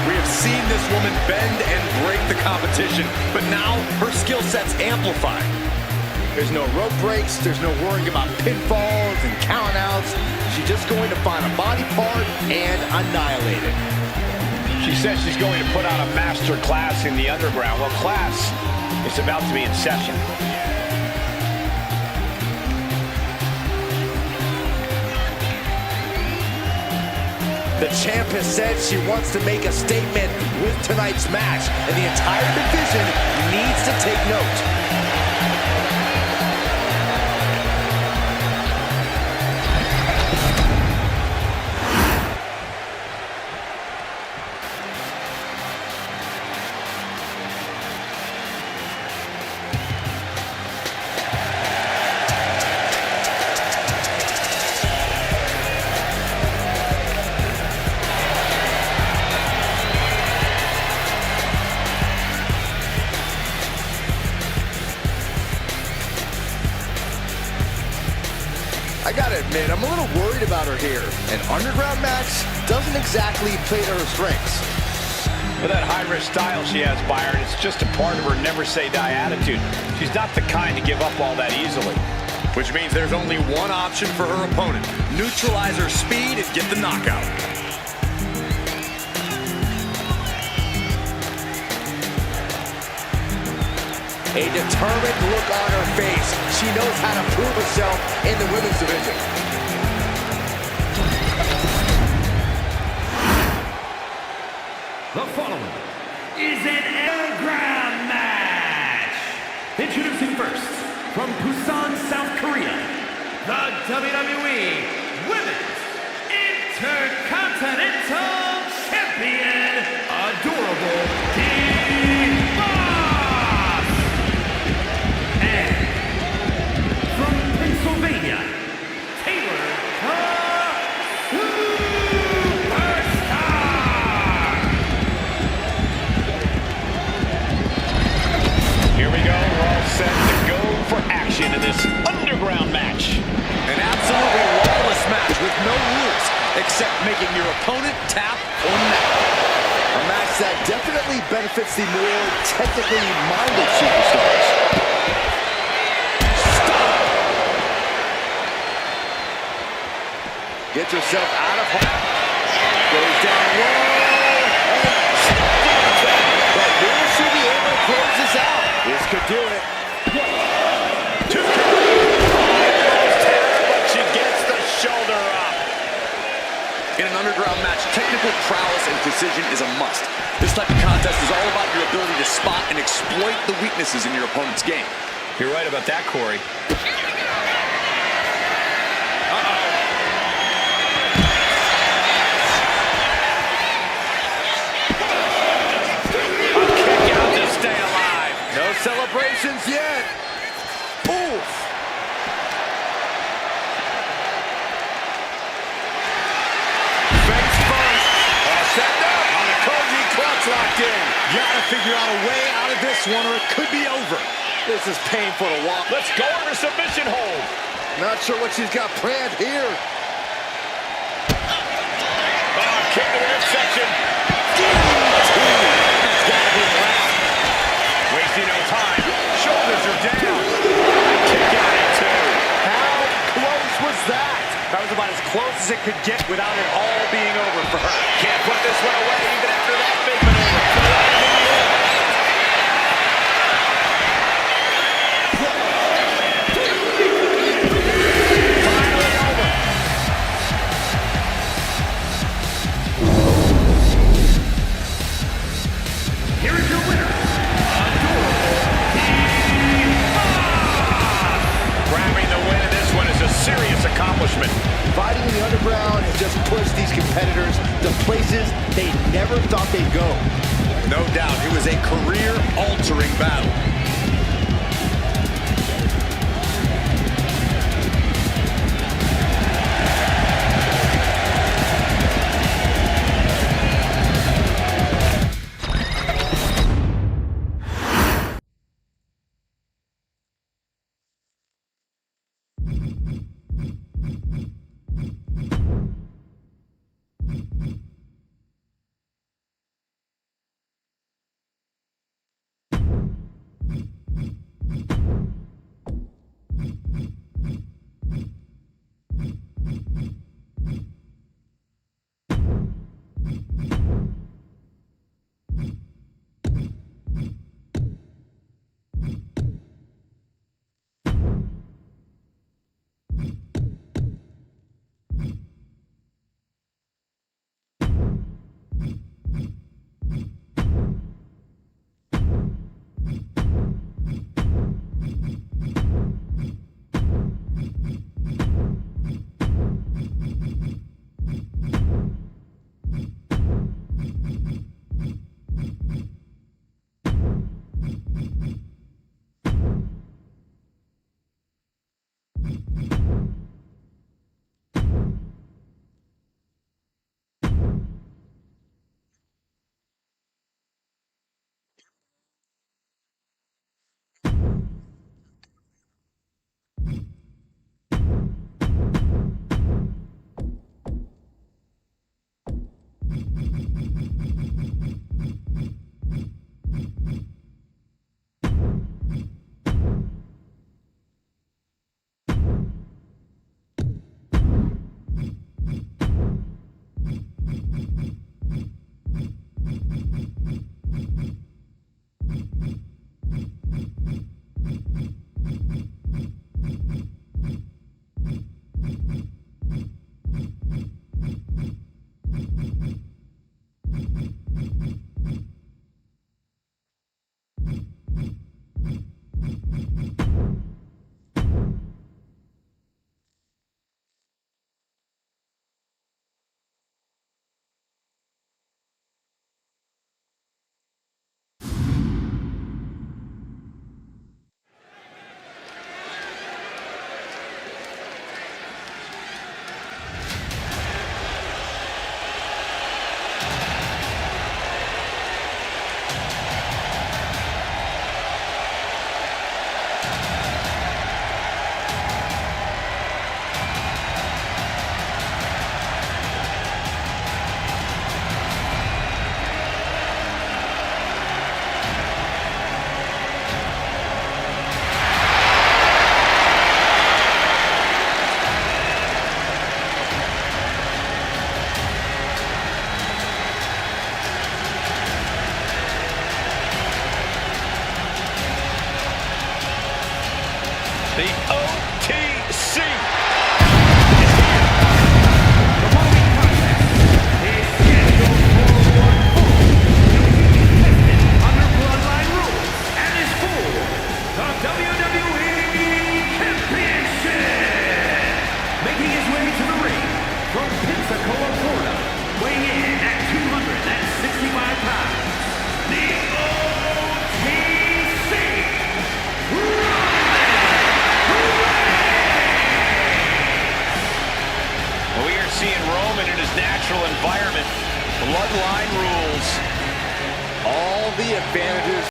S2: We have seen this woman bend and break the competition, but now her skill set's amplified.
S3: There's no rope breaks, there's no worrying about pinfalls and countouts. She's just going to find a body part and annihilate it.
S4: She says she's going to put on a master class in the underground. Well, class is about to be in session.
S3: The champ has said she wants to make a statement with tonight's match, and the entire division needs to take note. I gotta admit, I'm a little worried about her here. An underground match doesn't exactly play to her strengths.
S4: With that high-risk style she has, Byron, it's just a part of her never-say-die attitude. She's not the kind to give up all that easily.
S2: Which means there's only one option for her opponent. Neutralize her speed and get the knockout.
S3: A determined look on her face. She knows how to prove herself in the women's division.
S1: The following is an underground match. Introducing first, from Busan, South Korea, the WWE Women's Intercontinental Champion, Adorable D-Boss. And from Pennsylvania, Taylor the Superstar.
S4: Here we go. We're all set to go for action in this underground match.
S2: An absolutely lawless match with no rules, set, making your opponent tap or net.
S3: A match that definitely benefits the more technically minded superstars. Stop! Gets herself out of harm. Goes down low. But will she be able to close this out? This could do it.
S4: 2 almost had her, but she gets the shoulder up.
S2: In an underground match, technical prowess and precision is a must. This type of contest is all about your ability to spot and exploit the weaknesses in your opponent's game.
S4: You're right about that, Corey.
S3: Celebrations yet. Oof. Face first. Set up. On a Koji clutch locked in.
S2: Gotta figure out a way out of this one or it could be over.
S3: This is painful to watch.
S4: Let's go under submission hold.
S3: Not sure what she's got planned here.
S4: Kick to the midsection.
S3: It's gotta be loud.
S4: Wasting no time. Shoulders are down. Kick out at 2.
S3: How close was that?
S2: That was about as close as it could get without it all being over for her.
S4: Can't put this one away even after that big maneuver.
S3: Finally over.
S1: Here is your winner,
S4: Grabbing the win in this one is a serious accomplishment.
S3: Fighting in the underground has just pushed these competitors to places they never thought they'd go.
S2: No doubt, it was a career-altering battle.
S4: The OTC.
S1: The following contest is scheduled for one fall. He will be tested under bloodline rules and is for the WWE Championship. Making his way to the ring from Pensacola, Florida, weighing in at 265 pounds, the OTC.
S4: We are seeing Roman in his natural environment. Bloodline rules.
S3: All the advantages.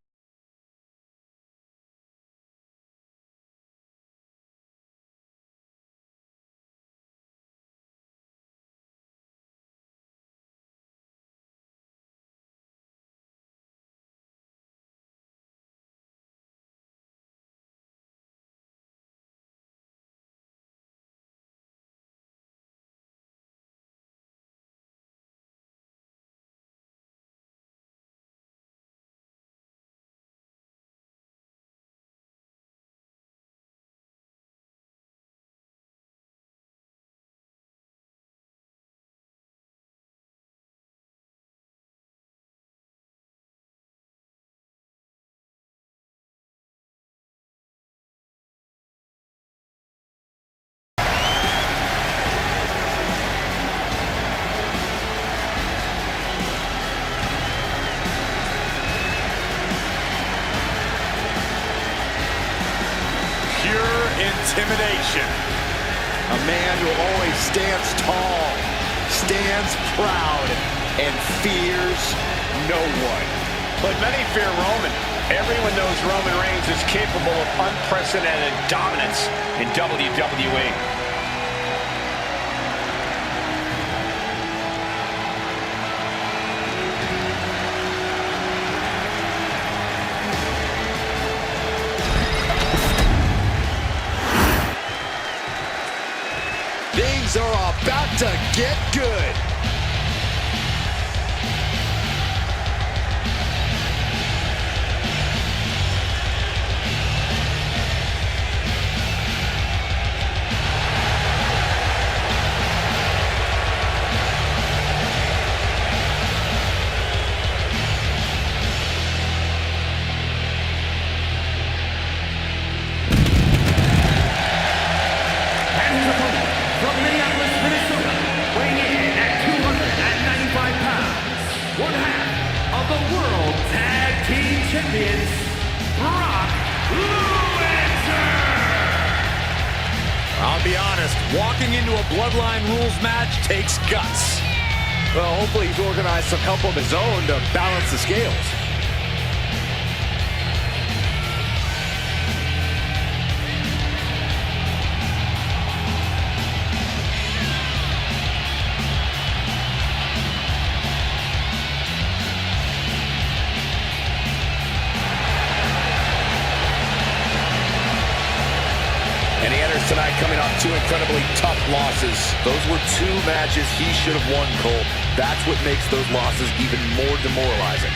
S4: Intimidation.
S3: A man who always stands tall, stands proud, and fears no one.
S4: But many fear Roman. Everyone knows Roman Reigns is capable of unprecedented dominance in WWE.
S3: Things are about to get good.
S1: Champions, Brock Lesnar.
S2: I'll be honest, walking into a Bloodline Rules match takes guts.
S3: Well, hopefully he's organized some help of his own to balance the scales.
S4: And he enters tonight coming off two incredibly tough losses.
S2: Those were two matches he should have won, Cole. That's what makes those losses even more demoralizing.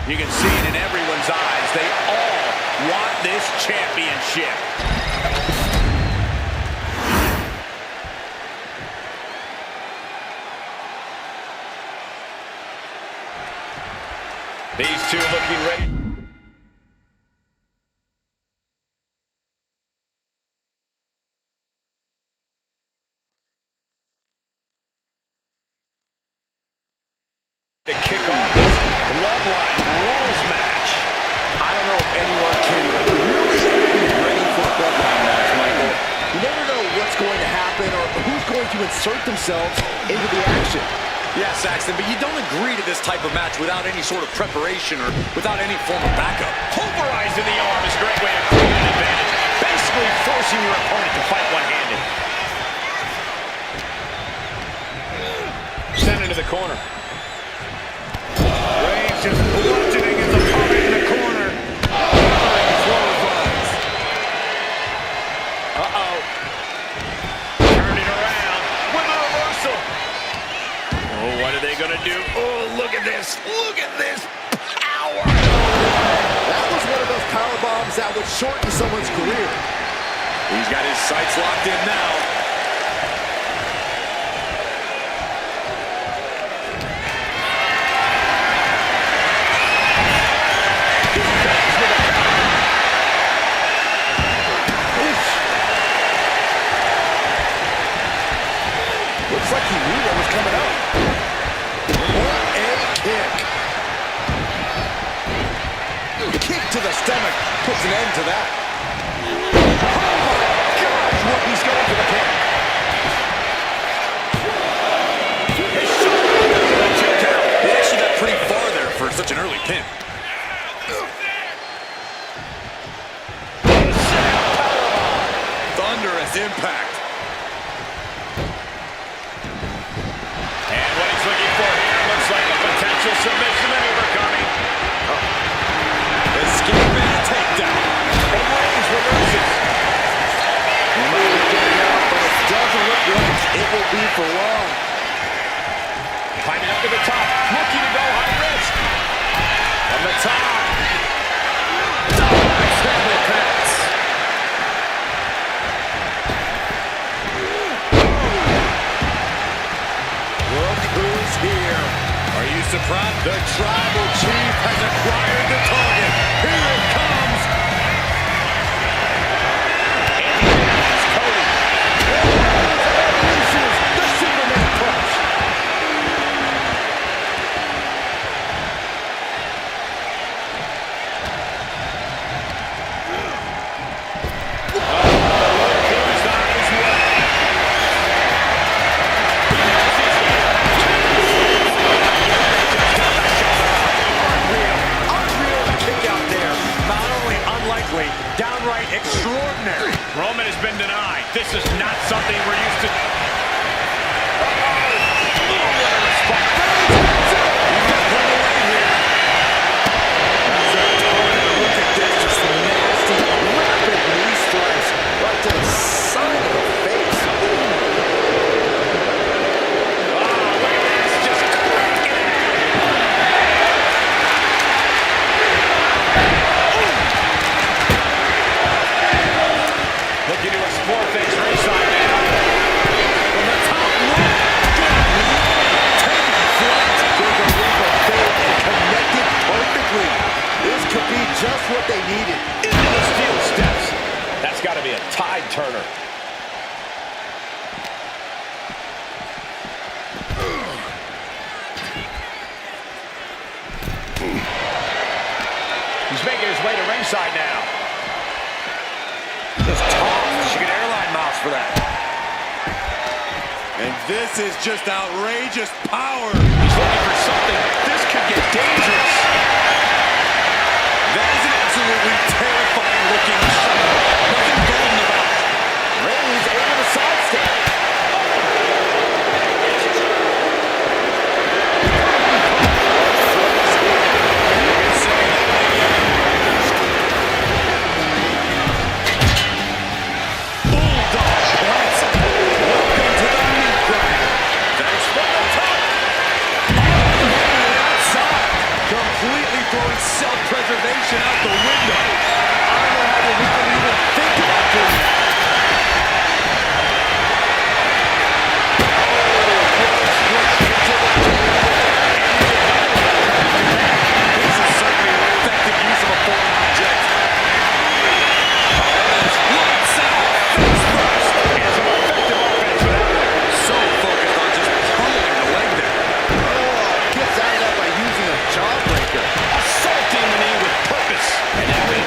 S4: You can see it in everyone's eyes. They all want this championship. These two looking ready. To kick off this Bloodline Rules match.
S3: I don't know if anyone can really be ready for a Bloodline match, Michael. You never know what's going to happen or who's going to insert themselves into the action.
S2: Yeah, Saxton, but you don't agree to this type of match without any sort of preparation or without any form of backup.
S4: Pulverizing the arm is a great way to create an advantage. Base basically forcing your opponent to fight one-handed. Sent into the corner. Reigns just bludgeoning his opponent in the corner. Uh-oh. Turning around with a reversal. Oh, what are they going to do? Oh, look at this. Look at this power.
S3: That was one of those power bombs that would shorten someone's career.
S2: He's got his sights locked in now.
S3: Looks like he knew what was coming up. What a kick. Kick to the stomach puts an end to that. Oh my gosh, look, he's going for the pin.
S2: His shoulder checked out. He actually got pretty far there for such an early pin. Thunderous impact.
S4: And what he's looking for here looks like a potential submission maneuver coming.
S2: Escaping a takedown.
S4: And Reigns reverses.
S3: He might be getting out, but it doesn't look like it will be for long.
S4: Climbing up to the top, looking to go high risk. From the top.
S2: Triple pass.
S3: Look who's here.
S2: Are you surprised?
S3: The tribal chief has acquired the target. Here it comes.
S4: And he has Cody.
S3: Unleashes the Superman punch.
S4: Who's on his way?
S3: Unreal the kick out there.
S2: Not only unlikely, downright extraordinary.
S4: Roman has been denied. This is not something we're used to.
S3: Look at this, just nasty, rapid knee strikes right to the side of the face.
S4: Looking to explore things ringside now. From the top rope.
S3: Taking flight. There's a leap of faith and connected perfectly. This could be just what they needed.
S4: Into the steel steps. That's got to be a tide turner. He's making his way to ringside now.
S2: Just tossed. She get airline miles for that. And this is just outrageous power.
S4: He's looking for something. This could get dangerous.
S2: That is an absolutely terrifying looking shot. Nothing golden about it.
S3: Reigns able to sidestep.
S2: Bulldog points. Welcome to the meat grinder. Thanks for the top. Outside. Completely throwing self-preservation out the window.
S3: I don't know how to even think about this.
S2: This is certainly an effective use of a foreign object. Lights out. Face first.
S4: And some effective offense for that one.
S2: So focused on just pummeling the leg there.
S3: Gets out of that by using a jawbreaker.
S4: Assaulting the knee with purpose. And now he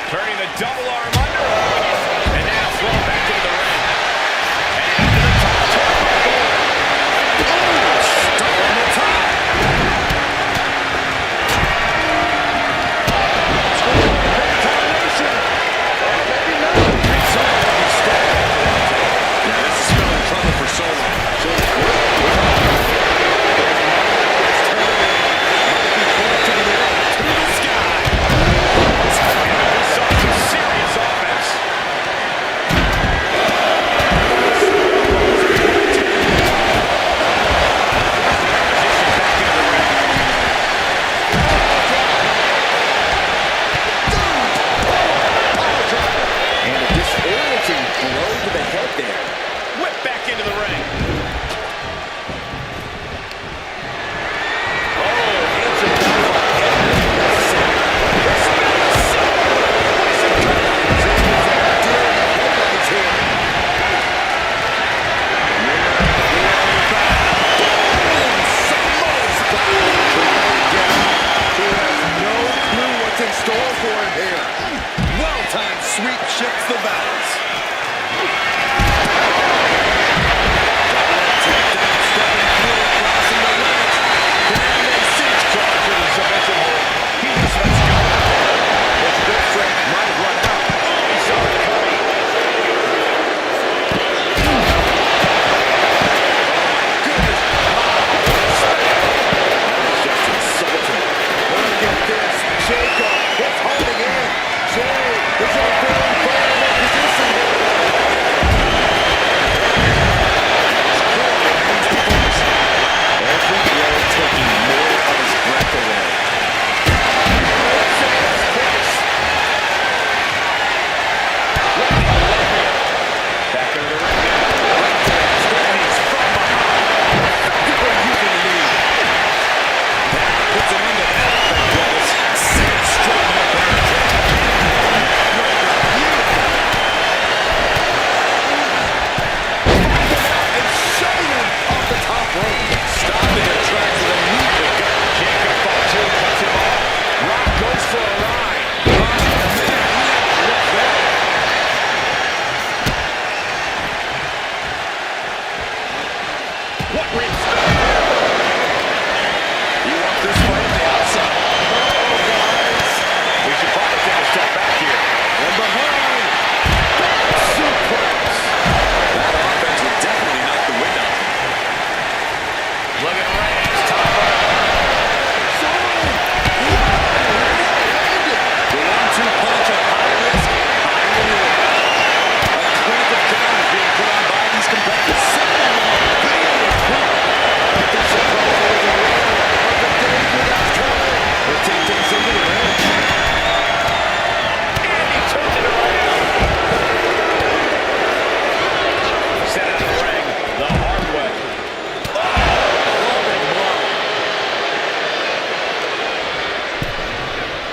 S4: Turning the double arm underhook. And now thrown back into the ring. And into the top turnbuckle. Boom! Stuck on the top. Combination. Oh, maybe not. It's so lucky step. Yeah, this is spelling trouble for so long.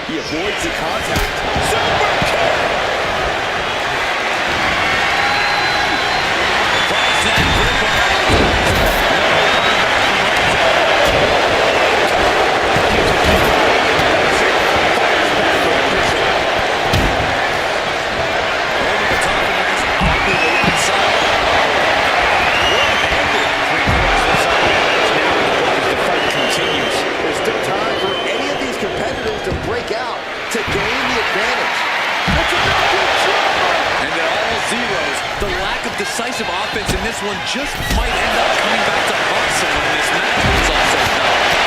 S3: He avoids the contact. Super kick! There's still time for any of these competitors to break out, to gain the advantage.
S2: And at all zeros, the lack of decisive offense in this one just might end up coming back to haunt someone in this match when it's all said and done.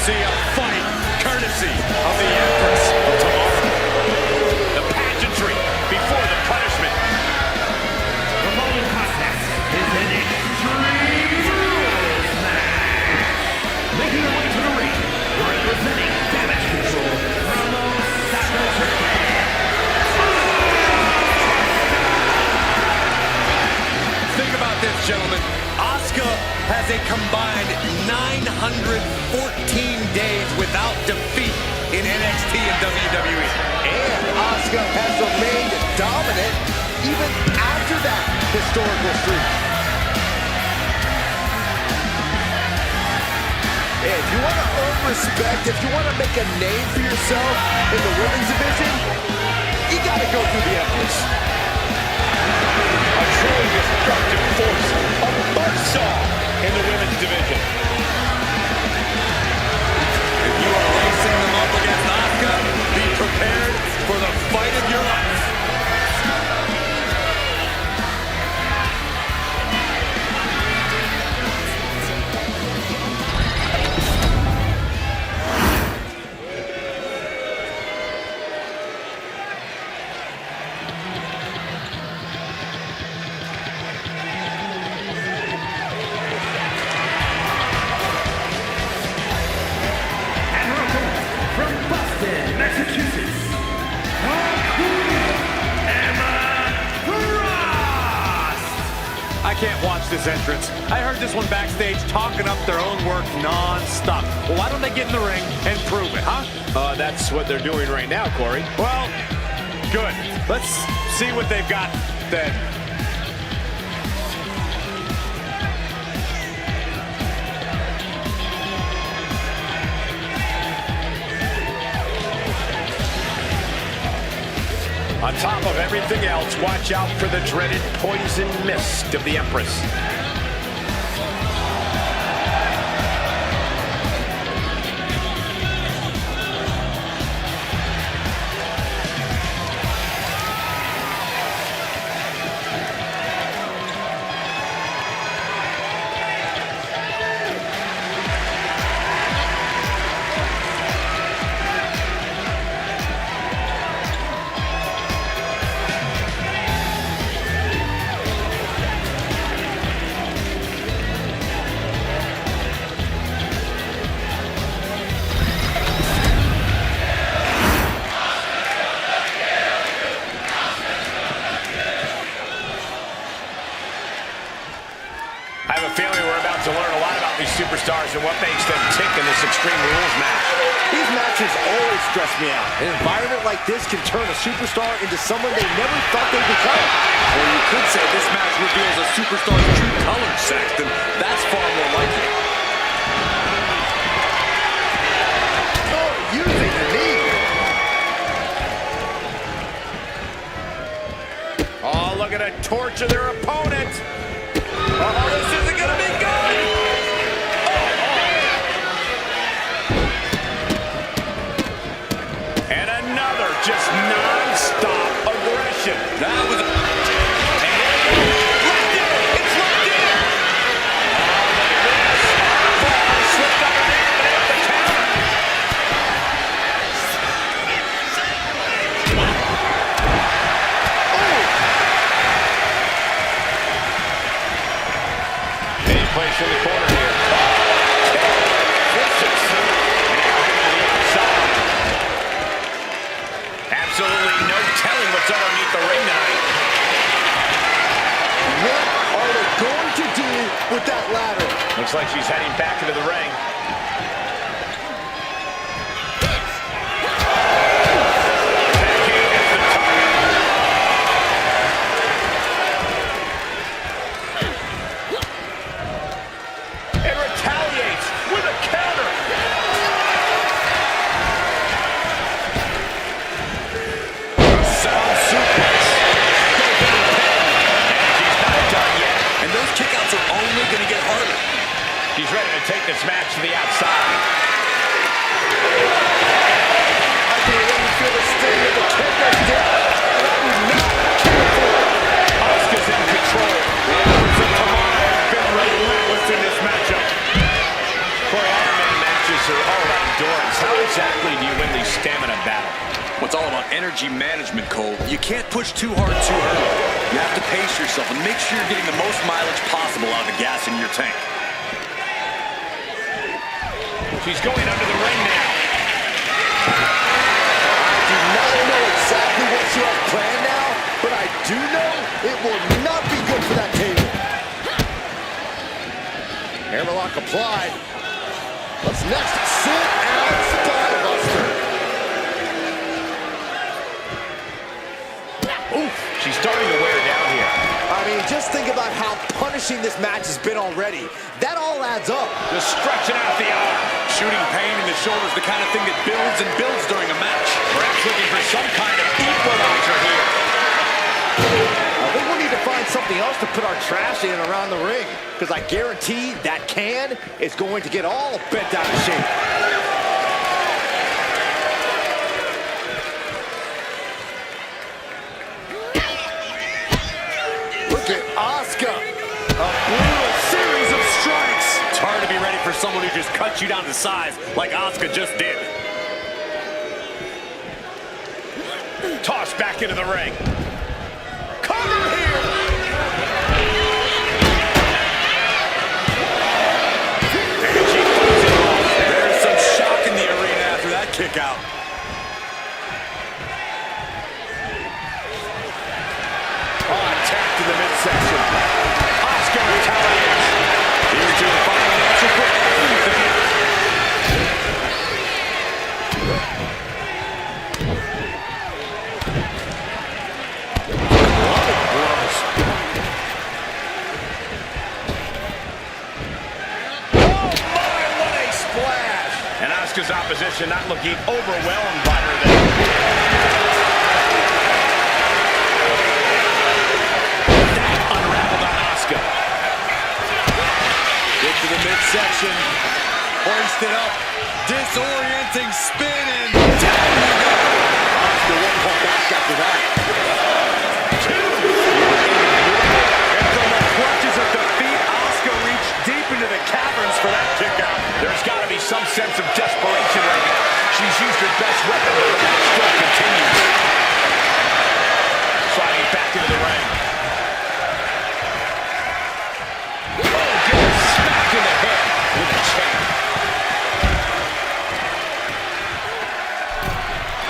S2: See a fight courtesy of the Empress of Tomorrow. The pageantry before the punishment.
S1: The following contest is an extreme rules match. Making their way to the ring, representing Damage Control from Osaka, Japan.
S2: Think about this, gentlemen. Asuka has a combined 914 days without defeat in NXT and WWE.
S3: And Asuka has remained dominant even after that historical streak. Hey, if you want to earn respect, if you want to make a name for yourself in the women's division, you got to go through the Empress.
S4: A truly destructive force, a buzzsaw in the women's division.
S2: If you are racing them up against Asuka, be prepared for the fight of your life.
S1: Massachusetts, Queen Emma Frost!
S2: I can't watch this entrance. I heard this one backstage talking up their own work non-stop. Well, why don't they get in the ring and prove it, huh?
S4: That's what they're doing right now, Corey.
S2: Well, good. Let's see what they've got then.
S4: On top of everything else, watch out for the dreaded poison mist of the Empress. I have a feeling we're about to learn a lot about these superstars and what makes them tick in this Extreme Rules match.
S3: These matches always stress me out. An environment like this can turn a superstar into someone they never thought they'd become.
S2: Or you could say this match reveals a superstar's true colors, Saxton. That's far more likely.
S3: Oh, using the knee.
S4: Oh, look at a torch of their opponent. Oh, this isn't going to be good. Oh. And another just non-stop aggression.
S2: That was
S4: Locked in. It's locked in. Oh, look at this. Armbar slipped underneath, but able to counter. Any place in the corner here. Vicious. Now into the outside. Absolutely no telling what's underneath the ring tonight.
S3: What are they going to do with that ladder?
S4: Looks like she's heading back into the ring. Attacking against the target. And retaliates with a counter. A sound suplex. And she's not done yet.
S2: and those kickouts are only going to get harder.
S4: She's ready to take this match to the outside.
S3: I can already feel the
S4: exactly do you win these stamina battles?
S2: Well, it's all about energy management, Cole. You can't push too hard too early. You have to pace yourself and make sure you're getting the most mileage possible out of the gas in your tank.
S4: She's going under the ring now.
S3: I do not know exactly what she has planned now, but I do know it will not be good for that table. Hammerlock applied. What's next? Sit out spinebuster.
S4: Oof, she's starting to wear down here.
S3: I mean, just think about how punishing this match has been already. That all adds up.
S4: Just stretching out the arm.
S2: Shooting pain in the shoulder is the kind of thing that builds and builds during a match.
S4: Perhaps looking for some kind of equalizer here.
S3: I think we need to find something else to put our trash in around the ring, because I guarantee that can is going to get all bent out of shape. Look at Asuka. A brutal series of strikes.
S2: It's hard to be ready for someone who just cuts you down to size like Asuka just did.
S4: Tossed back into the ring. Cover here. And she fights it off.
S2: There's some shock in the arena after that kick out.
S4: Attack to the midsection. Asuka retaliates. Here to the final answer for everything. Blows. Oh my, what a splash! And Asuka's opposition not looking overwhelmed by her there. Unraveled on Asuka.
S2: Get to the midsection. Hoist it up. Disorienting spin and down you go.
S3: Asuka won't come back after that.
S4: And from the clutches of defeat, Asuka reached deep into the caverns for that kick out. There's got to be some sense of desperation right now. She's used her best weapon, but the match still continues. Sliding back into the ring. Oh, getting smacked in the head with a chair.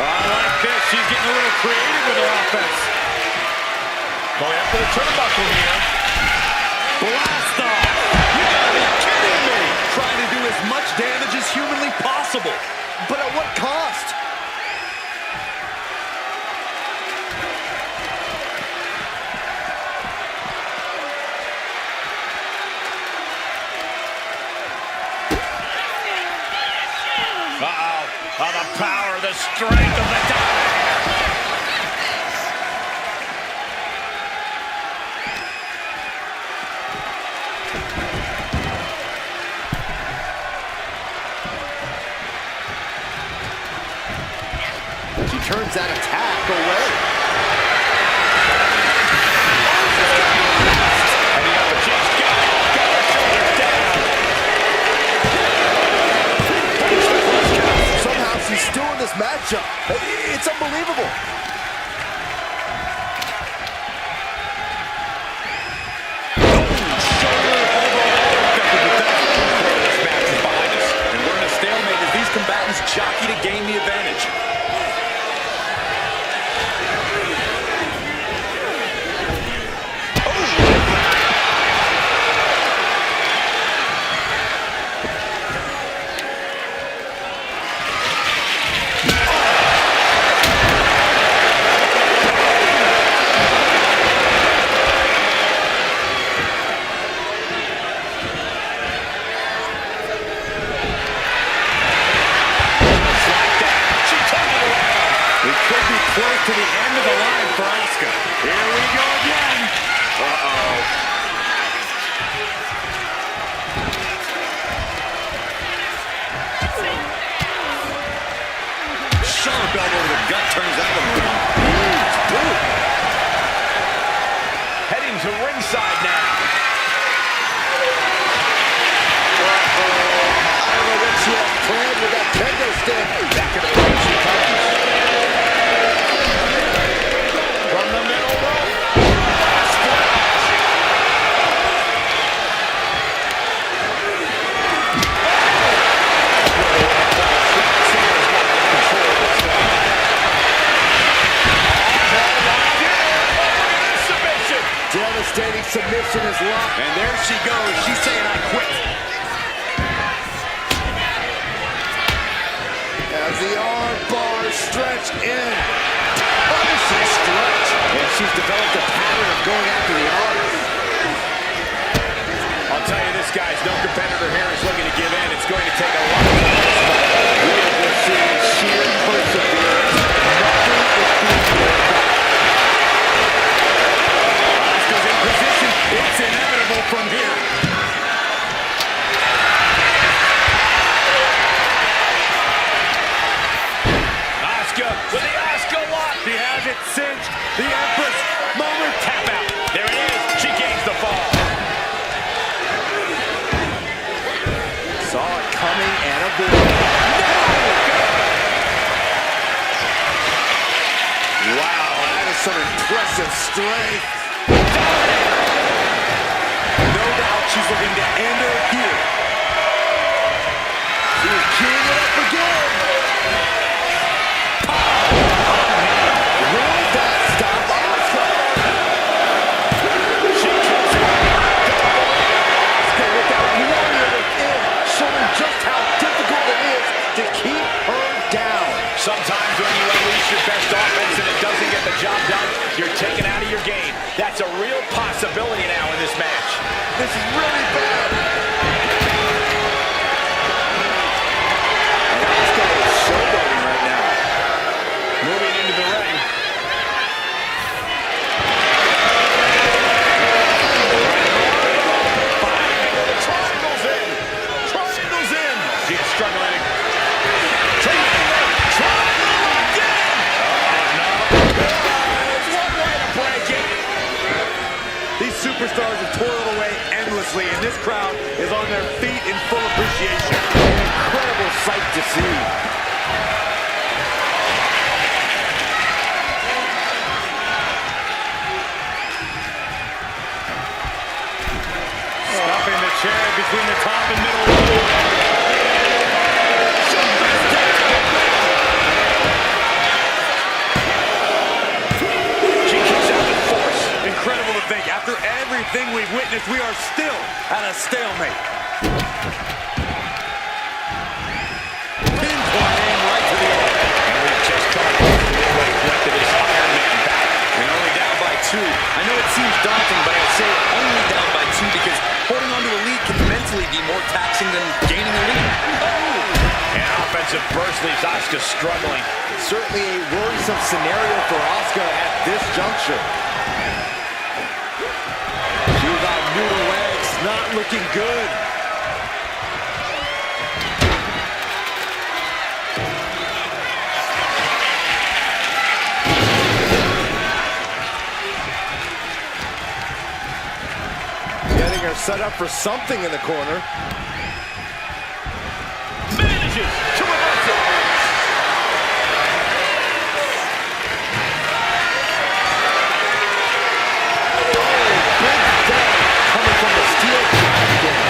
S4: I like this. She's getting a little creative with her offense. Going up to the turnbuckle here. Blast off!
S2: You gotta be kidding me! Trying to do as much damage as humanly possible.
S3: But at what cost?
S4: Uh-oh. Oh, the power, the strength of the dive.
S3: She turns that attack away.
S4: And the other, she's got her shoulders down.
S3: Somehow she's still in this matchup. It's unbelievable.
S2: Combatants jockey to gain the advantage. Close to the end of the line for Asuka. Here we go again. Uh-oh. Sharp elbow to the gut turns out of the ring. Boom.
S4: Heading to ringside now.
S3: I don't know what she has planned with that kendo stick. submission is locked.
S2: And there she goes. She's saying, I quit.
S3: As the arm bars stretch in. Punishing stretch. And she's developed a pattern of going after the arms.
S4: I'll tell you this, guys, no competitor here is looking to give in. It's going to take a lot of focus.
S3: We have been seeing sheer perseverance. Nothing is being worked out.
S4: Asuka's in position. It's inevitable from here. Asuka with the Asuka lock. She has it cinched. The Empress moment tap out. There it is. She gains the fall.
S3: Saw it coming and avoided. Wow, that is some impressive strength.
S2: No doubt she's looking to end her here.
S3: She's keying it up again. Will that stop Asuka?
S4: She kicks out.
S3: Asuka with that warrior within, showing just how difficult it is to keep her down.
S4: Sometimes when you unleash your best offense and it doesn't get the job done, you're taken out of your game. That's a real possibility now in this match.
S3: This is really bad. And Asuka is showboating right now.
S4: Moving into the ring. Triangles in. Triangles in. She is struggling. Triangle again. Oh, no. There's one way to break it.
S3: These superstars have toiled away endlessly, and this crowd is on their feet in full appreciation. An incredible sight to see.
S4: Stuffing the chair between the top and middle row. She kicks out with force.
S2: Incredible to think, after everything we've witnessed, we are still at a stalemate. Pinpoint aim right to the arm.
S4: And we've just talked about what it left to this Iron Man back.
S2: And only down by 2. I know it seems daunting, but I'd say only down by 2 because holding on to a lead can mentally be more taxing than gaining a lead.
S4: An offensive burst leaves Asuka struggling.
S3: Certainly a worrisome scenario for Asuka at this juncture. She's on noodle legs, not looking good. Getting her set up for something in the corner.
S4: Manages to reverse it.
S3: Coming from the steel trap again.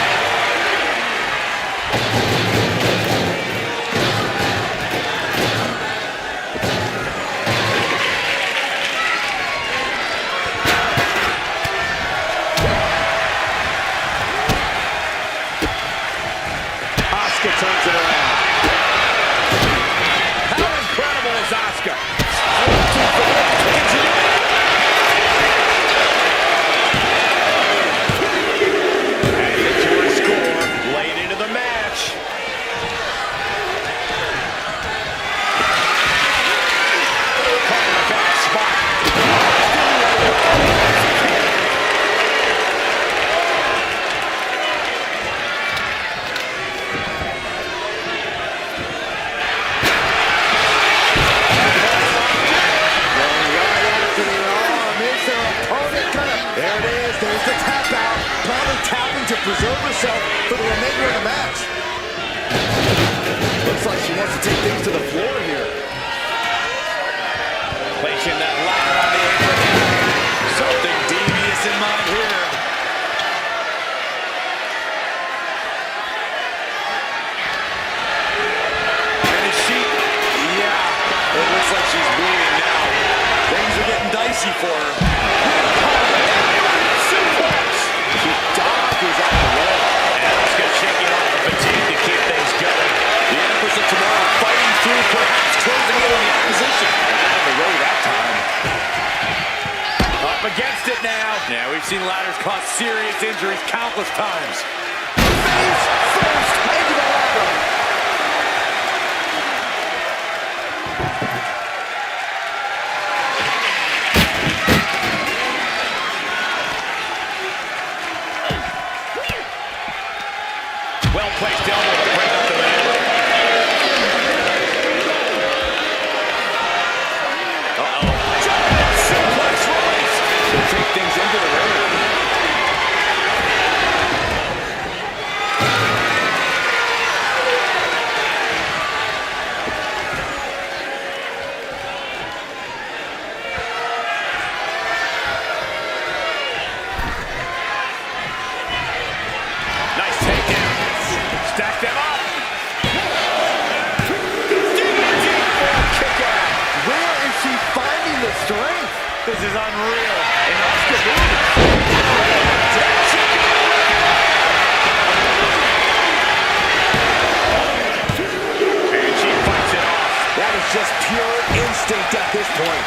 S3: Asuka turns it around.
S4: How incredible is Asuka? Headed to her score late into the match. Caught in a bad spot.
S3: There it is, there's the tap out. Probably tapping to preserve herself for the remainder of the match. Looks like she wants to take things to the floor here.
S4: Placing that ladder on the apron. Something devious in mind here.
S2: And is she? Yeah, it looks like she's bleeding now. Things are getting dicey for her.
S4: Suplex.
S2: seen ladders cause serious injuries countless times.
S3: Face first into the ladder.
S4: Well-placed elbow to break up the man. Uh-oh. Suplex released.
S3: She'll take things into the ring.
S4: Nice takedown. Stack them up.
S3: Kick out. Where is she finding the strength?
S4: This is unreal. And Asuka moves. And she fights it off.
S3: That is just pure instinct at this point.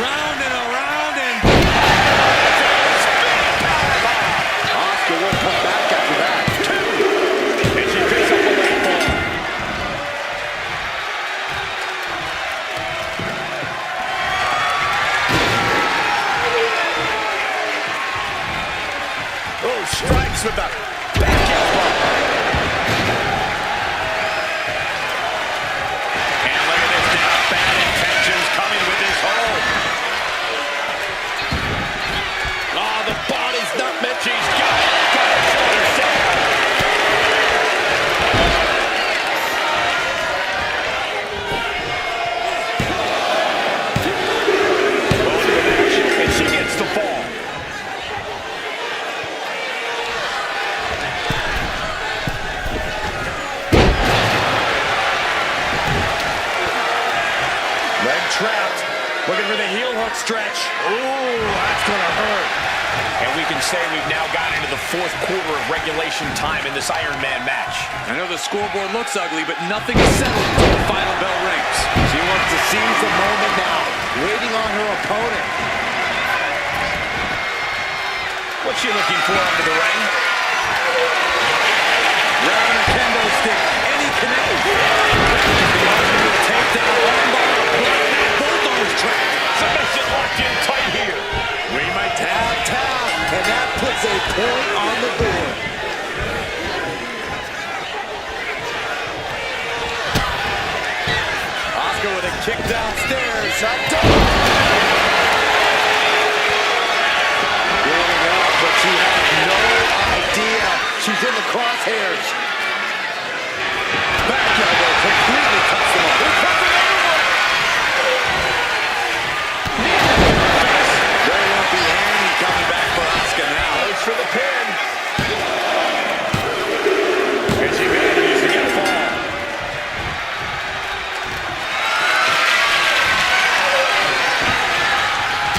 S2: Round and around and
S3: Asuka will come back after that.
S4: And she picks up the leg ball. Oh, strikes with the back elbow. And look at this now. Bad intentions coming with this hold. Oh, the body's not meant. She's got it. Got her shoulders down. Going to the match, and she gets the fall. Leg trapped. Looking for the heel hook stretch. Ooh, that's going to hurt. And we can say we've now gotten into the fourth quarter of regulation time in this Iron Man match.
S2: I know the scoreboard looks ugly, but nothing is settled until the final bell rings.
S3: She wants to seize the moment now, waiting on her opponent.
S4: What's she looking for under the ring?
S2: Grabbing a kendo stick, any connection. The ultimate takedown, armbar, both on his track.
S4: Submission locked in tight here.
S2: We might
S3: Tap, and that puts a point on the board.
S2: Asuka with a kick downstairs.
S3: Getting up, but she has no idea she's in the crosshairs. Back elbow completely cuts them off.
S2: There won't be any coming back for Asuka now.
S4: Goes for the pin. And she manages to get a fall.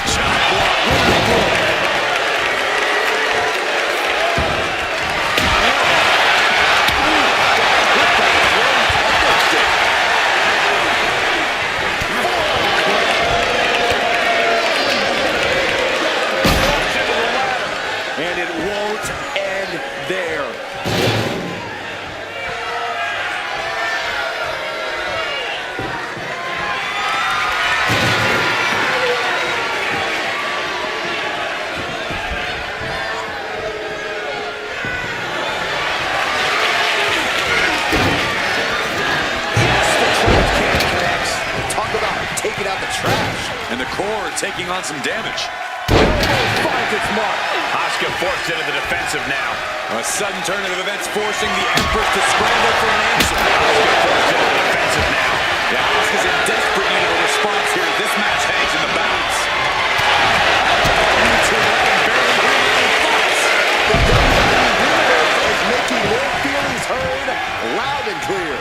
S4: Shot block.
S3: And it won't end there. Talk about taking out the trash.
S2: And the core taking on some damage.
S3: Finds its mark.
S4: Asuka forced into the defensive now.
S2: A sudden turn of events forcing the Empress to scramble for an answer.
S4: Asuka forced into the defensive now.
S2: Yeah, Asuka's in desperate need of a response here. This match hangs in the balance.
S3: The WWE Universe is making their feelings heard loud and clear.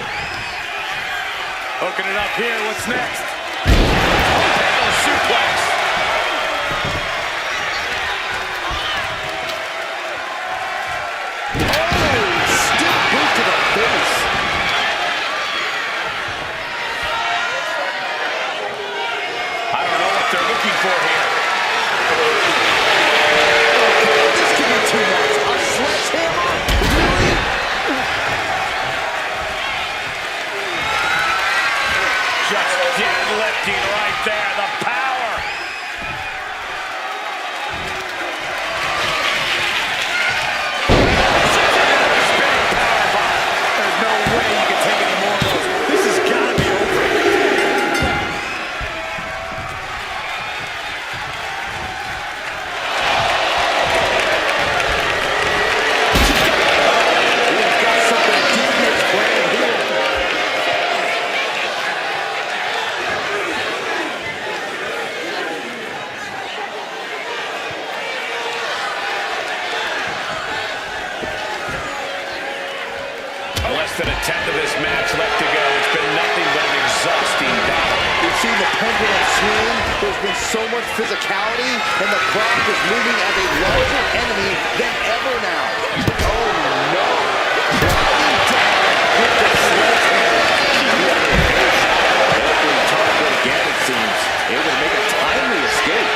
S4: Hooking it up here. What's next? Panel suplex. Oh! 1/10 of this match left to go. It's been nothing but an exhausting battle.
S3: We've seen the pendulum swing. There's been so much physicality, and the Croc is moving as a larger enemy than ever now. Oh, no. Driving down with the sledgehammer. Hopefully target again, it seems. Able to make a timely escape.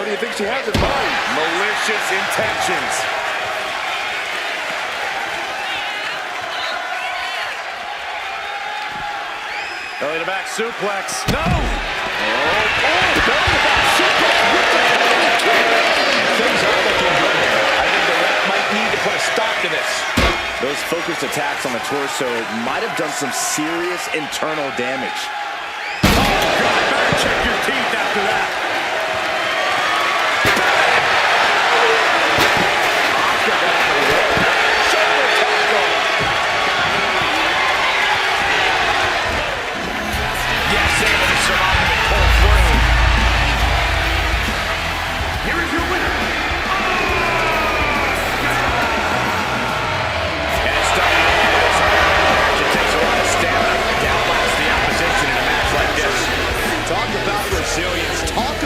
S3: What do you think she has in mind?
S4: Malicious intentions. Belly to back suplex. No!
S3: Things are looking good here.
S4: I think the ref might need to put a stop to this.
S3: Those focused attacks on the torso might have done some serious internal damage.
S4: Oh, God, better check your teeth after that. Shoulder tackle. Yes, able to survive and pull through.
S1: Here is your winner.
S4: And it's starting to end this match. It takes a lot of stamina to outlast the opposition in a match like this.
S3: Talk about resilience. Talk